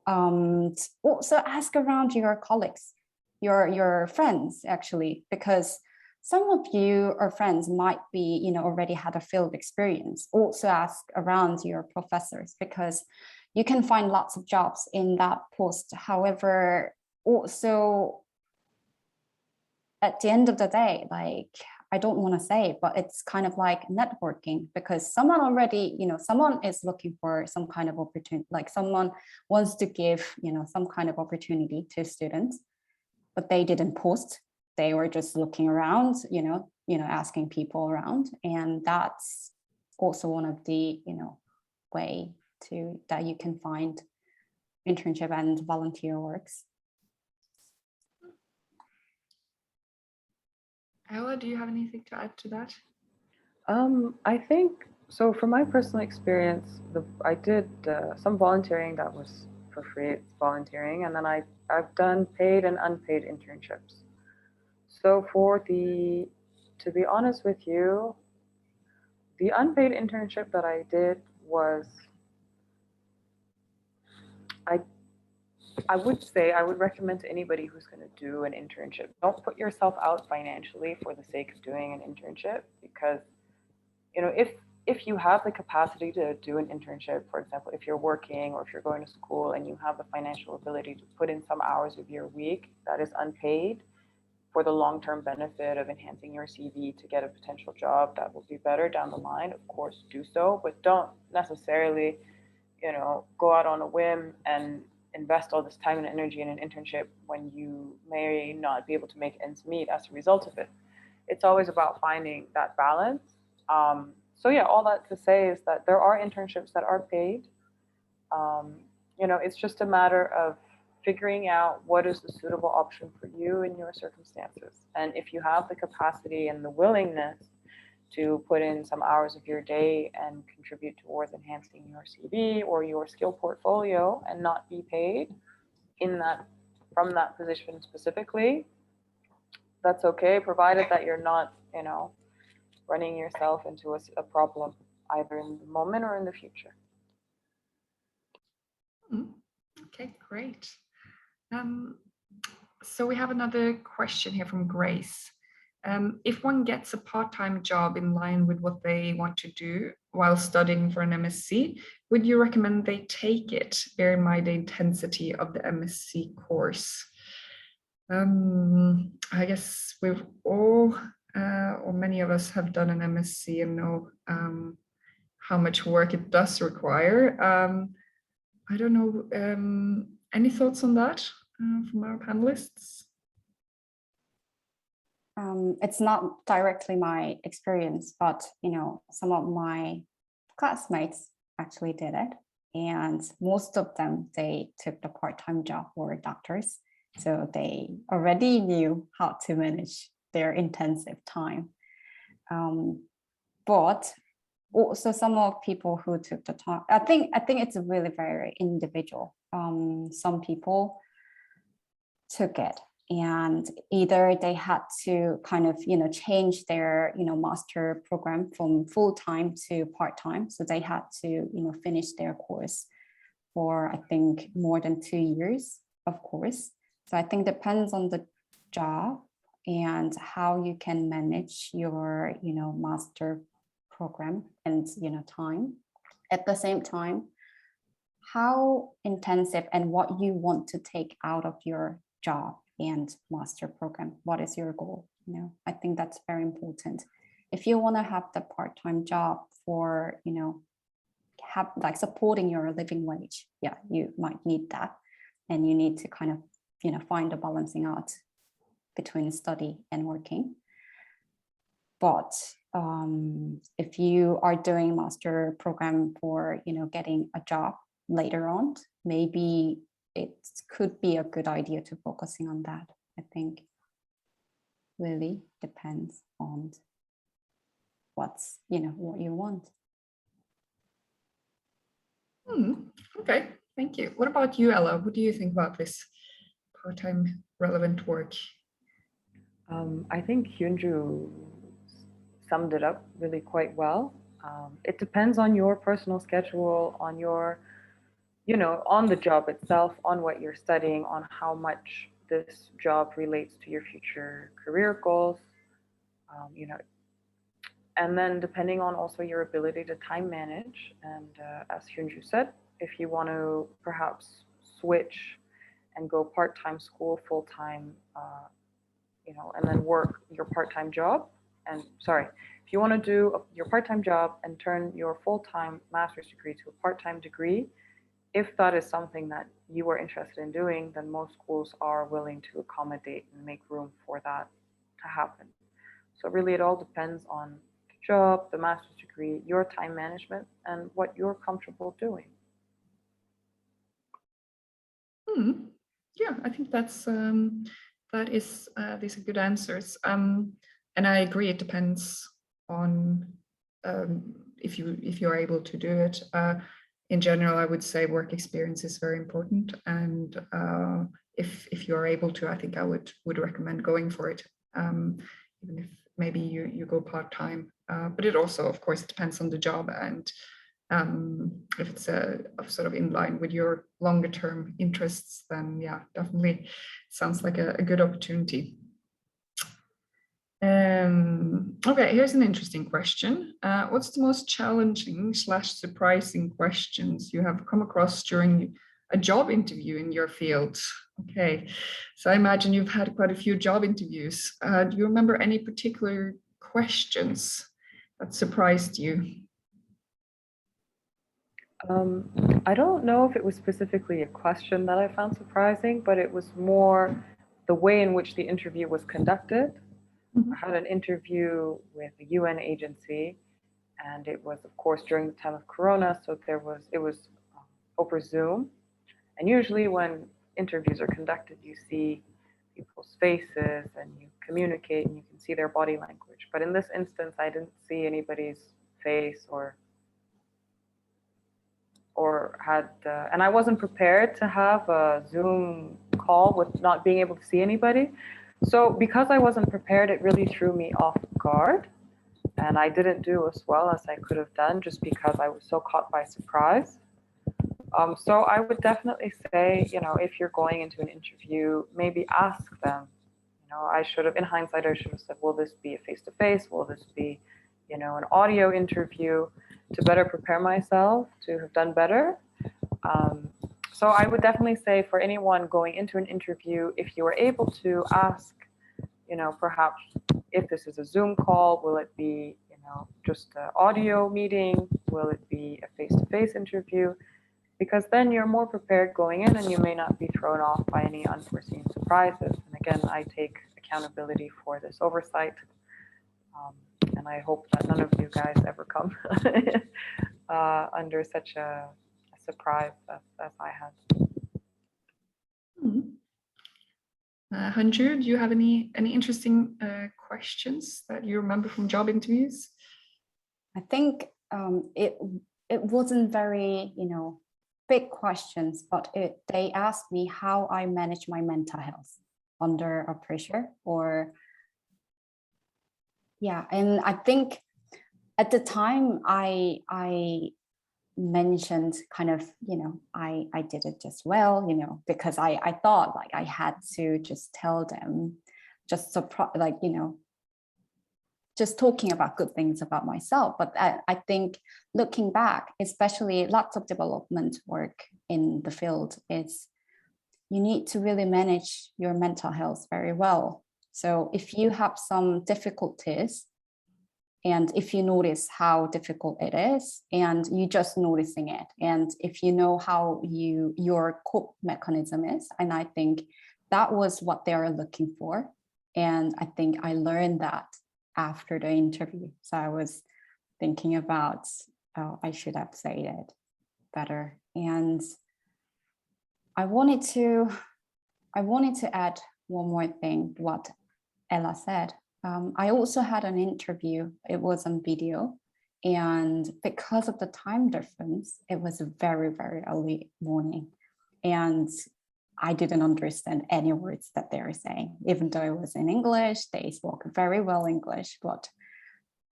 S5: also ask around your colleagues, your friends, actually, because some of you or friends might be, already had a field experience. Also ask around your professors, because you can find lots of jobs in that post. However, also at the end of the day, like, I don't want to say, but it's kind of like networking, because someone already, someone is looking for some kind of opportunity, like someone wants to give, some kind of opportunity to students, but they didn't post. They were just looking around, asking people around. And that's also one of the, way that you can find internship and volunteer works.
S2: Ella, do you have anything to add to that?
S4: I think so. From my personal experience, I did some volunteering that was for free. It's volunteering, and then I've done paid and unpaid internships. So to be honest with you, the unpaid internship that I did was, I would say I would recommend to anybody who's going to do an internship, don't put yourself out financially for the sake of doing an internship, because if you have the capacity to do an internship, for example, if you're working or if you're going to school and you have the financial ability to put in some hours of your week that is unpaid for the long-term benefit of enhancing your CV to get a potential job that will be better down the line, of course, do so, but don't necessarily, go out on a whim and invest all this time and energy in an internship when you may not be able to make ends meet as a result of it. It's always about finding that balance. So yeah, all that to say is that there are internships that are paid. It's just a matter of figuring out what is the suitable option for you in your circumstances. And if you have the capacity and the willingness to put in some hours of your day and contribute towards enhancing your CV or your skill portfolio and not be paid from that position specifically, that's okay, provided that you're not, running yourself into a problem either in the moment or in the future.
S2: Okay, great. So we have another question here from Grace. If one gets a part-time job in line with what they want to do while studying for an MSc, would you recommend they take it? Bear in mind the intensity of the MSc course. I guess we've all, or many of us have done an MSc and know how much work it does require. I don't know, any thoughts on that from our panelists?
S5: It's not directly my experience, but some of my classmates actually did it, and most of them, they took the part-time job for doctors, so they already knew how to manage their intensive time. But also some of people who took the time, I think it's really very individual. Some people took it, and either they had to kind of change their master program from full-time to part-time, so they had to finish their course for I think more than 2 years, of course. So I think depends on the job and how you can manage your master program and time. At the same time, how intensive and what you want to take out of your job and master program. What is your goal? I think that's very important. If you want to have the part-time job for have like supporting your living wage, yeah, you might need that, and you need to kind of find a balancing out between study and working. But if you are doing master program for getting a job later on, maybe it could be a good idea to focusing on that. I think really depends on what's what you want.
S2: Okay, thank you. What about you, Ella? What do you think about this part-time relevant work?
S4: I think Hyunju summed it up really quite well. It depends on your personal schedule, on your, on the job itself, on what you're studying, on how much this job relates to your future career goals, and then depending on also your ability to time manage. And as Hyunju said, if you want to perhaps switch and go part-time school, full-time, and then work your part-time job, if you want to do your part-time job and turn your full-time master's degree to a part-time degree, if that is something that you are interested in doing, then most schools are willing to accommodate and make room for that to happen. So really it all depends on the job, the master's degree, your time management, and what you're comfortable doing.
S2: Yeah, I think these are good answers. And I agree, it depends on if you're able to do it. In general, I would say work experience is very important, and if you're able to, I think I would recommend going for it, even if maybe you go part-time. But it also, of course, it depends on the job, and if it's sort of in line with your longer term interests, then yeah, definitely sounds like a good opportunity. Okay, here's an interesting question. What's the most challenging / surprising questions you have come across during a job interview in your field? Okay, so I imagine you've had quite a few job interviews. Do you remember any particular questions that surprised you?
S4: I don't know if it was specifically a question that I found surprising, but it was more the way in which the interview was conducted. I had an interview with a UN agency, and it was, of course, during the time of Corona, so it was over Zoom. And usually when interviews are conducted, you see people's faces and you communicate and you can see their body language. But in this instance, I didn't see anybody's face or had, and I wasn't prepared to have a Zoom call with not being able to see anybody. So because I wasn't prepared, it really threw me off guard, and I didn't do as well as I could have done just because I was so caught by surprise. So I would definitely say, if you're going into an interview, maybe ask them. I should have, in hindsight, I should have said, will this be a face-to-face? Will this be, an audio interview, to better prepare myself to have done better? So I would definitely say for anyone going into an interview, if you are able to ask, perhaps if this is a Zoom call, will it be, just an audio meeting? Will it be a face-to-face interview? Because then you're more prepared going in and you may not be thrown off by any unforeseen surprises. And again, I take accountability for this oversight. And I hope that none of you guys ever come under such a surprise as I had.
S2: Hanju, do you have any interesting questions that you remember from job interviews?
S5: I think it wasn't very, big questions, but they asked me how I manage my mental health under a pressure, or yeah. And I think at the time I mentioned kind of, I did it just well, because I thought like I had to just tell them, just like, just talking about good things about myself. But I think looking back, especially lots of development work in the field, is you need to really manage your mental health very well. So if you have some difficulties, and if you notice how difficult it is, and you just noticing it, and if you know how your cope mechanism is, and I think that was what they are looking for. And I think I learned that after the interview. So I was thinking about, oh, I should have said it better. And I wanted to add one more thing, what Ella said. I also had an interview, it was on video, and because of the time difference, it was a very, very early morning. And I didn't understand any words that they were saying, even though it was in English. They spoke very well English, but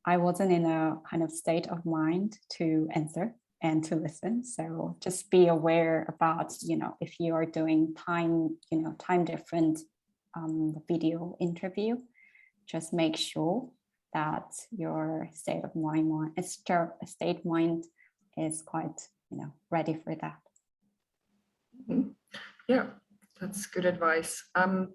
S5: I wasn't in a kind of state of mind to answer and to listen. So just be aware about, if you are doing time different video interview, just make sure that your state of mind is quite, ready for that.
S2: Mm-hmm. Yeah. That's good advice. I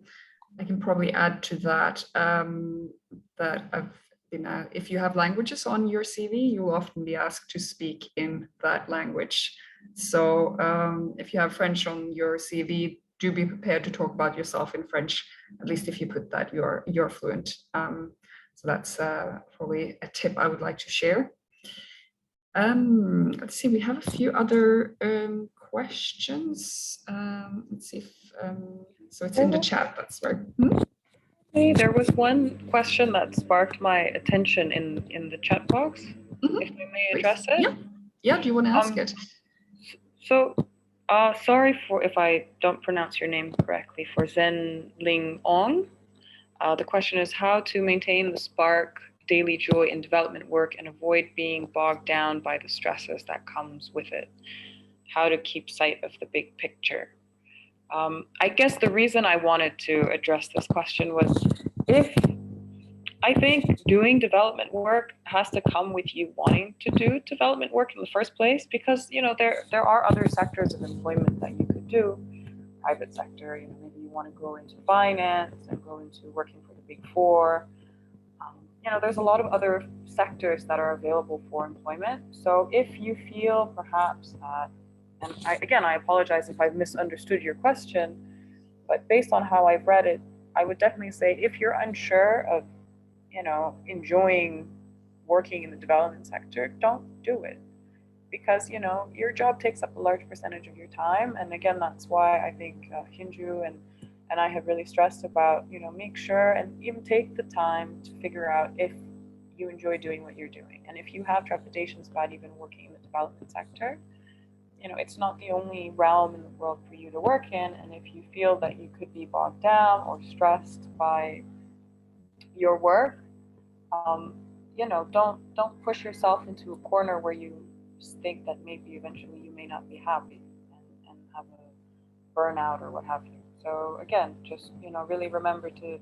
S2: can probably add to that that I've been, if you have languages on your CV, you'll often be asked to speak in that language. So if you have French on your CV, do be prepared to talk about yourself in French, at least if you put that you're fluent. So that's probably a tip I would like to share. Let's see, we have a few other questions. Let's see if, so it's in the chat, that's right.
S4: Hey, there was one question that sparked my attention in the chat box,
S2: Mhm.
S4: if I may
S2: Please.
S4: address it.
S2: Yeah. Yeah, do you want to ask it?
S4: So, sorry for if I don't pronounce your name correctly, for Zen Ling Ong. The question is how to maintain the spark, daily joy in development work and avoid being bogged down by the stresses that comes with it. How to keep sight of the big picture. I guess the reason I wanted to address this question was if I think doing development work has to come with you wanting to do development work in the first place, because there are other sectors of employment that you could do. Private sector, maybe you want to go into finance and go into working for the Big Four. There's a lot of other sectors that are available for employment. So if you feel perhaps that, and I apologize if I've misunderstood your question, but based on how I've read it, I would definitely say if you're unsure of enjoying working in the development sector, don't do it, because your job takes up a large percentage of your time. And again, that's why I think Hinju and I have really stressed about make sure and even take the time to figure out if you enjoy doing what you're doing, and if you have trepidations about even working in the development sector, it's not the only realm in the world for you to work in. And if you feel that you could be bogged down or stressed by your work, don't push yourself into a corner where you think that maybe eventually you may not be happy and have a burnout or what have you. So again, just really remember to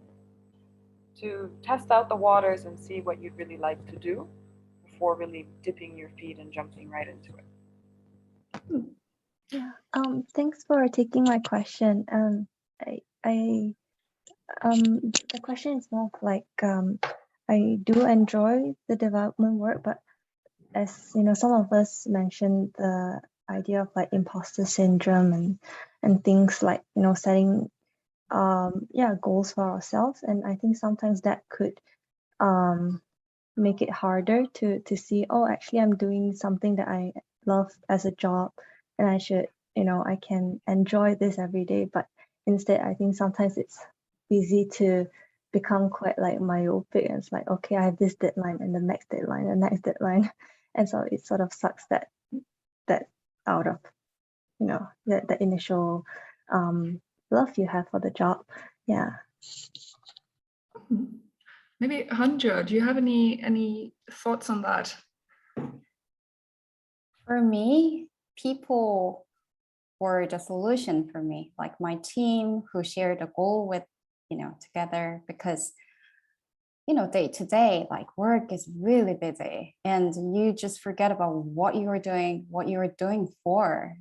S4: test out the waters and see what you'd really like to do before really dipping your feet and jumping right into it.
S6: Yeah. Thanks for taking my question. The question is more of like, I do enjoy the development work, but as some of us mentioned the idea of like imposter syndrome and things like setting goals for ourselves, and I think sometimes that could make it harder to see, oh, actually I'm doing something that I love as a job, and I should I can enjoy this every day. But instead, I think sometimes it's easy to become quite like myopic, and it's like, okay, I have this deadline and the next deadline and next deadline, and so it sort of sucks that out of the initial love you have for the job. Yeah.
S2: Maybe Hanja, do you have any thoughts on that?
S5: For me, people were the solution for me, like my team who shared a goal with, together, because, day to day, like work is really busy and you just forget about what you were doing for.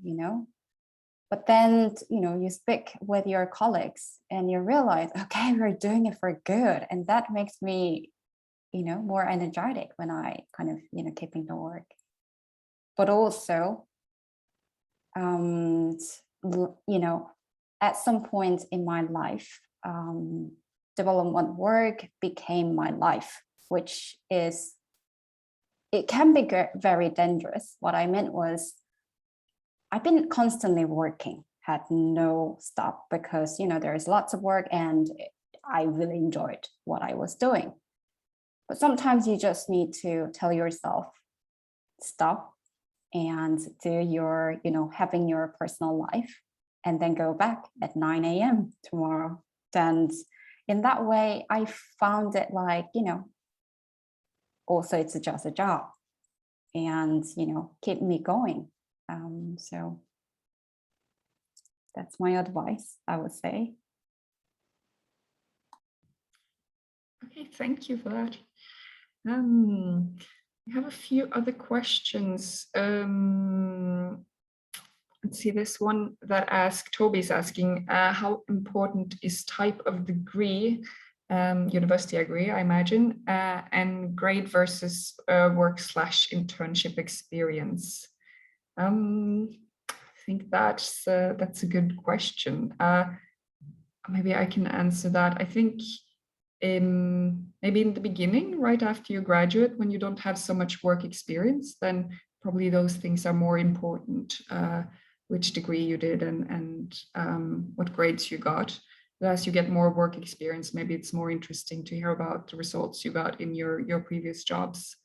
S5: But then, you speak with your colleagues and you realize, okay, we're doing it for good. And that makes me, more energetic when I kind of, keeping the work. But also, at some point in my life, development work became my life, which is, it can be very dangerous. What I meant was, I've been constantly working, had no stop, because, there is lots of work and I really enjoyed what I was doing. But sometimes you just need to tell yourself, stop and do your, having your personal life, and then go back at 9 a.m. tomorrow. And in that way, I found it like, also it's just a job and, keep me going. So that's my advice, I would say.
S2: Okay, thank you for that. We have a few other questions. Let's see, this one that Toby's asking, how important is type of degree, university degree, I imagine, and grade versus work/internship experience? I think that's a good question. Maybe I can answer that. I think maybe in the beginning, right after you graduate, when you don't have so much work experience, then probably those things are more important, which degree you did and what grades you got. But as you get more work experience, maybe it's more interesting to hear about the results you got in your previous jobs.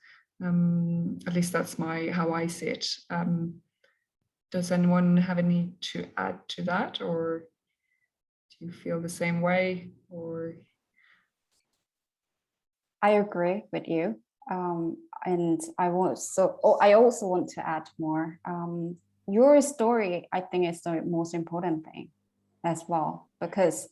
S2: At least that's how I see it. Does anyone have any to add to that, or do you feel the same way? Or
S5: I agree with you. And I also want to add more. Your story, I think, is the most important thing as well, because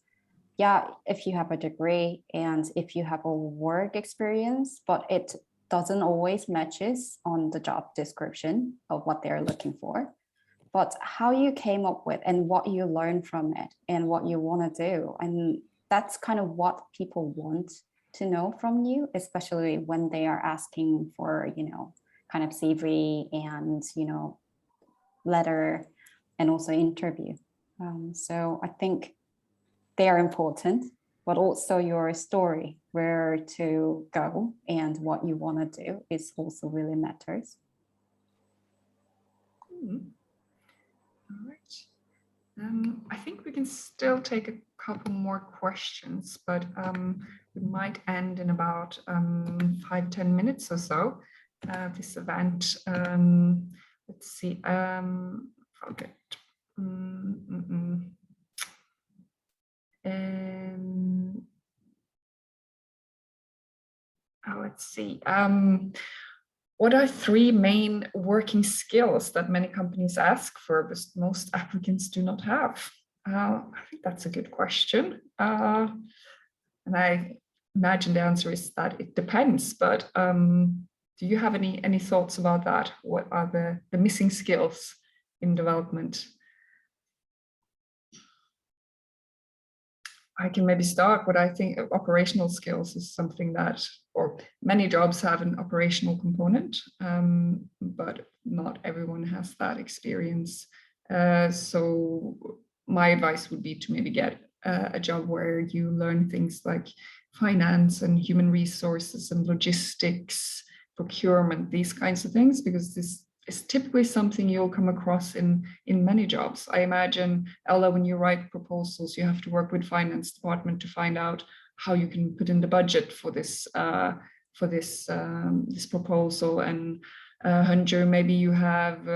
S5: yeah, if you have a degree and if you have a work experience, but it doesn't always matches on the job description of what they're looking for. But how you came up with and what you learned from it and what you want to do. And that's kind of what people want to know from you, especially when they are asking for, kind of CV and, letter and also interview. So I think they are important, but also your story, where to go and what you want to do is also really matters.
S2: All right. I think we can still take a couple more questions, but we might end in about 5-10 minutes or so. This event. Let's see. Okay. Let's see. What are 3 main working skills that many companies ask for, but most applicants do not have? I think that's a good question. And I imagine the answer is that it depends, but do you have any thoughts about that? What are the missing skills in development? I can maybe start. What I think operational skills is something that, or many jobs have an operational component, but not everyone has that experience. So my advice would be to maybe get a job where you learn things like finance and human resources and logistics, procurement, these kinds of things, because this is typically something you'll come across in many jobs. I imagine, Ella, when you write proposals, you have to work with finance department to find out how you can put in the budget for this proposal. And Hunter, maybe you have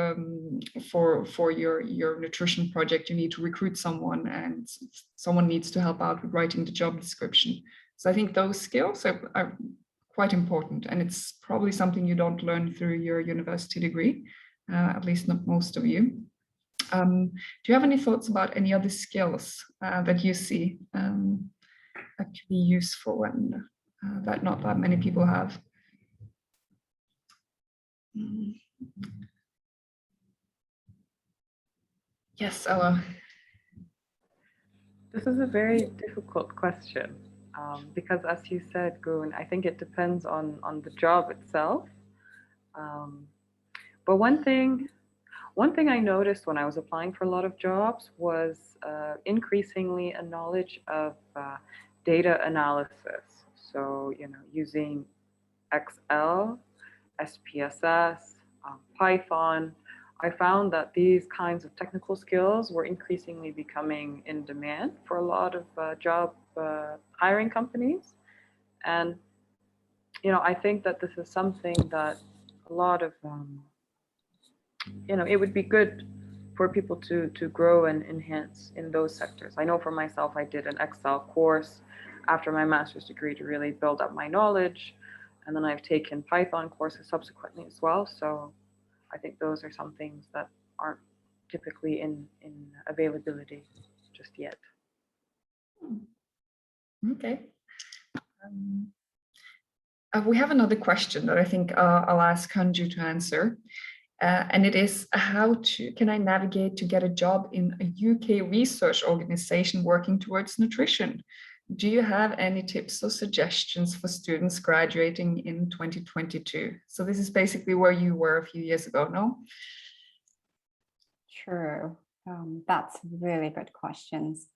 S2: for your nutrition project, you need to recruit someone, and someone needs to help out with writing the job description. So I think those skills are quite important, and it's probably something you don't learn through your university degree, at least not most of you. Do you have any thoughts about any other skills that you see that could be useful and that not that many people have? Yes, Ella.
S4: This is a very difficult question. Because as you said, Gun, I think it depends on the job itself. But one thing I noticed when I was applying for a lot of jobs was increasingly a knowledge of data analysis. So, using Excel, SPSS, Python. I found that these kinds of technical skills were increasingly becoming in demand for a lot of job hiring companies. And, I think that this is something that a lot of, it would be good for people to grow and enhance in those sectors. I know for myself, I did an Excel course after my master's degree to really build up my knowledge. And then I've taken Python courses subsequently as well. So I think those are some things that aren't typically in availability just yet.
S2: Okay. We have another question that I think I'll ask Hanju to answer. And it is, can I navigate to get a job in a UK research organization working towards nutrition? Do you have any tips or suggestions for students graduating in 2022? So this is basically where you were a few years ago, no?
S5: True. That's really good questions.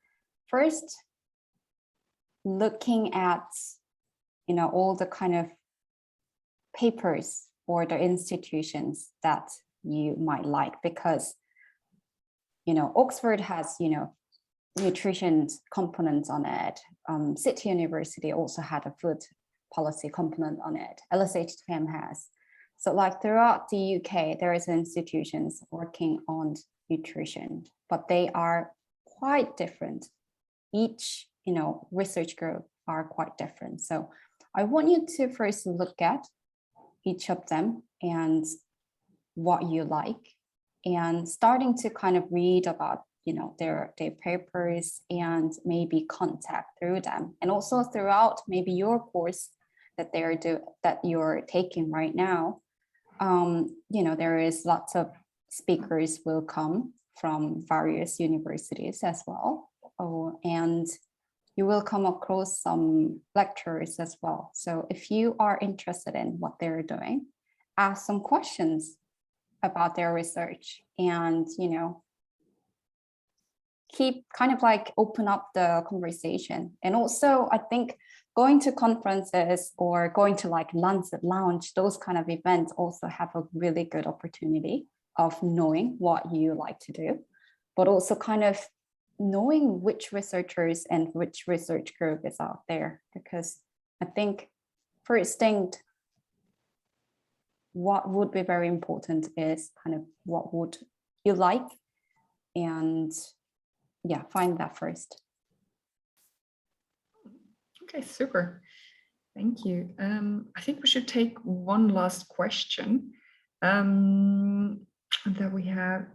S5: First, looking at, all the kind of papers or the institutions that you might like, because, Oxford has, nutrition component on it. City University also had a food policy component on it. LSHTM has. So like throughout the UK, there is institutions working on nutrition, but they are quite different. Each, research group are quite different. So I want you to first look at each of them and what you like, and starting to kind of read about, their papers and maybe contact through them. And also throughout maybe your course that you're taking right now, there is lots of speakers will come from various universities as well. And you will come across some lecturers as well. So if you are interested in what they're doing, ask some questions about their research and, keep kind of like open up the conversation. And also I think going to conferences or going to like lounge, those kind of events also have a really good opportunity of knowing what you like to do, but also kind of knowing which researchers and which research group is out there. Because I think first thing, what would be very important is kind of what would you like, and yeah, find that first.
S2: Okay, super. Thank you. I think we should take one last question that we have.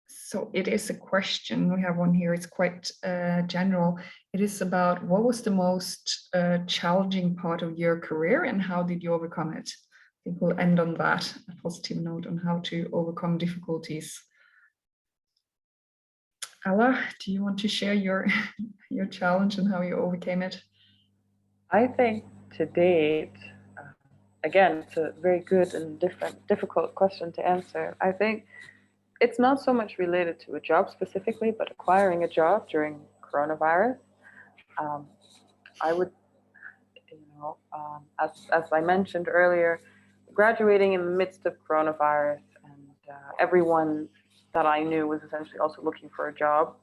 S2: So it is a question. We have one here. It's quite general. It is about what was the most challenging part of your career and how did you overcome it? I think we'll end on that, a positive note on how to overcome difficulties. Ella, do you want to share your challenge and how you overcame it?
S4: I think to date, again, it's a very good and difficult question to answer. I think it's not so much related to a job specifically, but acquiring a job during coronavirus. I would, as I mentioned earlier, graduating in the midst of coronavirus, and everyone that I knew was essentially also looking for a job.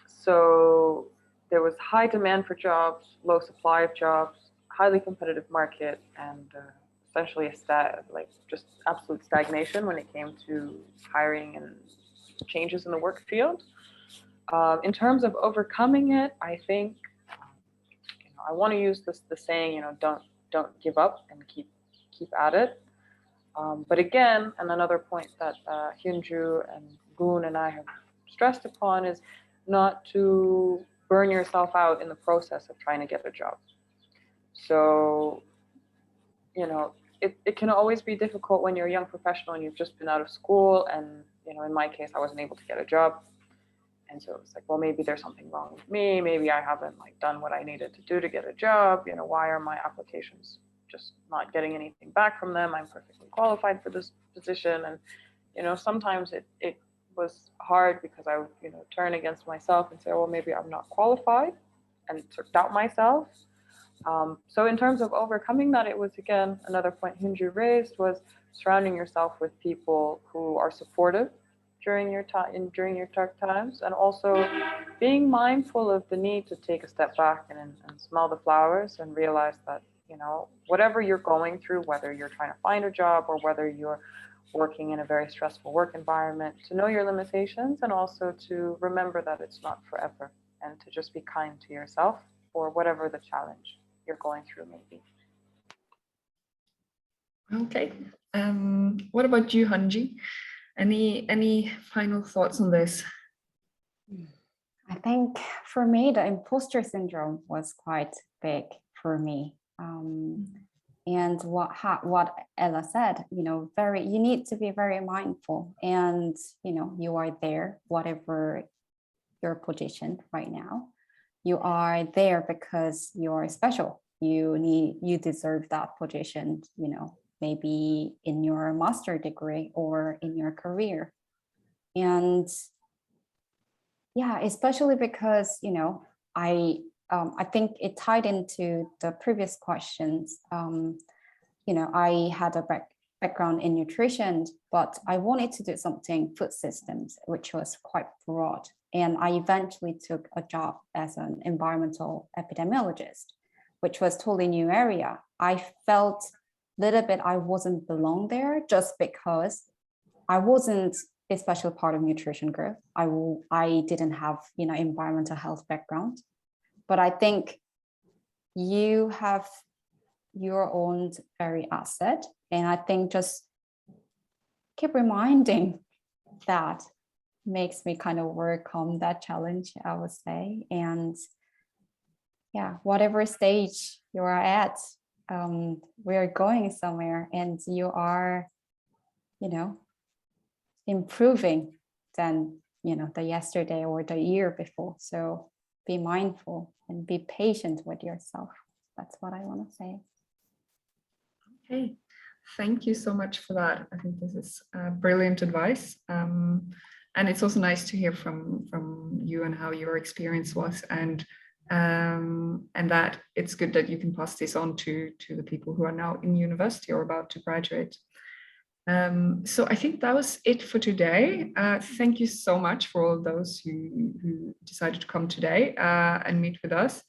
S4: So there was high demand for jobs, low supply of jobs, highly competitive market, and essentially just absolute stagnation when it came to hiring and changes in the work field. In terms of overcoming it, I think I want to use the saying, don't give up and keep at it. But again, and another point that Hyunju and Goon and I have stressed upon is not to burn yourself out in the process of trying to get a job. So, it can always be difficult when you're a young professional and you've just been out of school, and in my case, I wasn't able to get a job. And so it's like, well, maybe there's something wrong with me. Maybe I haven't done what I needed to do to get a job. Why are my applications just not getting anything back from them? I'm perfectly qualified for this position. And, sometimes it was hard because I would, turn against myself and say, well, maybe I'm not qualified, and sort of doubt myself. So in terms of overcoming that, it was, again, another point Hyunju raised was surrounding yourself with people who are supportive during your dark times, and also being mindful of the need to take a step back and smell the flowers and realize that, whatever you're going through, whether you're trying to find a job or whether you're working in a very stressful work environment, to know your limitations and also to remember that it's not forever, and to just be kind to yourself for whatever the challenge you're going through may be.
S2: Okay. What about you, Hanji? Any final thoughts on this?
S5: I think for me, the imposter syndrome was quite big for me. And what Ella said, you need to be very mindful, and you are there, whatever your position right now. You are there because you're special. You deserve that position, maybe in your master degree or in your career. And yeah, especially because, I I think it tied into the previous questions. I had a background in nutrition, but I wanted to do something food systems, which was quite broad. And I eventually took a job as an environmental epidemiologist, which was totally new area. I felt a little bit I wasn't belong there just because I wasn't a special part of nutrition group. I didn't have, environmental health background, but I think you have your own very asset. And I think just keep reminding that makes me kind of overcome that challenge, I would say. And yeah, whatever stage you are at, we're going somewhere and you are, improving than, the yesterday or the year before. So be mindful and be patient with yourself. That's what I want to say.
S2: Okay, thank you so much for that. I think this is brilliant advice. And it's also nice to hear from you and how your experience was, and that it's good that you can pass this on to the people who are now in university or about to graduate. So I think that was it for today. Thank you so much for all those who decided to come today and meet with us.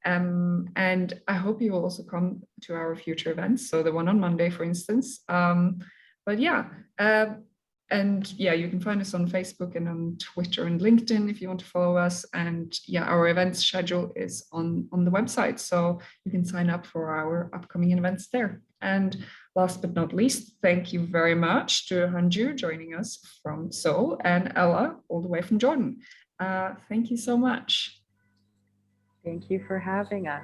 S2: And I hope you will also come to our future events. So the one on Monday, for instance. But yeah, and yeah, you can find us on Facebook and on Twitter and LinkedIn if you want to follow us. And yeah, our events schedule is on the website, so you can sign up for our upcoming events there. And last but not least, thank you very much to Hanju joining us from Seoul and Ella all the way from Jordan. Thank you so much.
S4: Thank you for having us.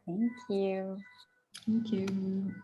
S5: Thank you.
S2: Thank you.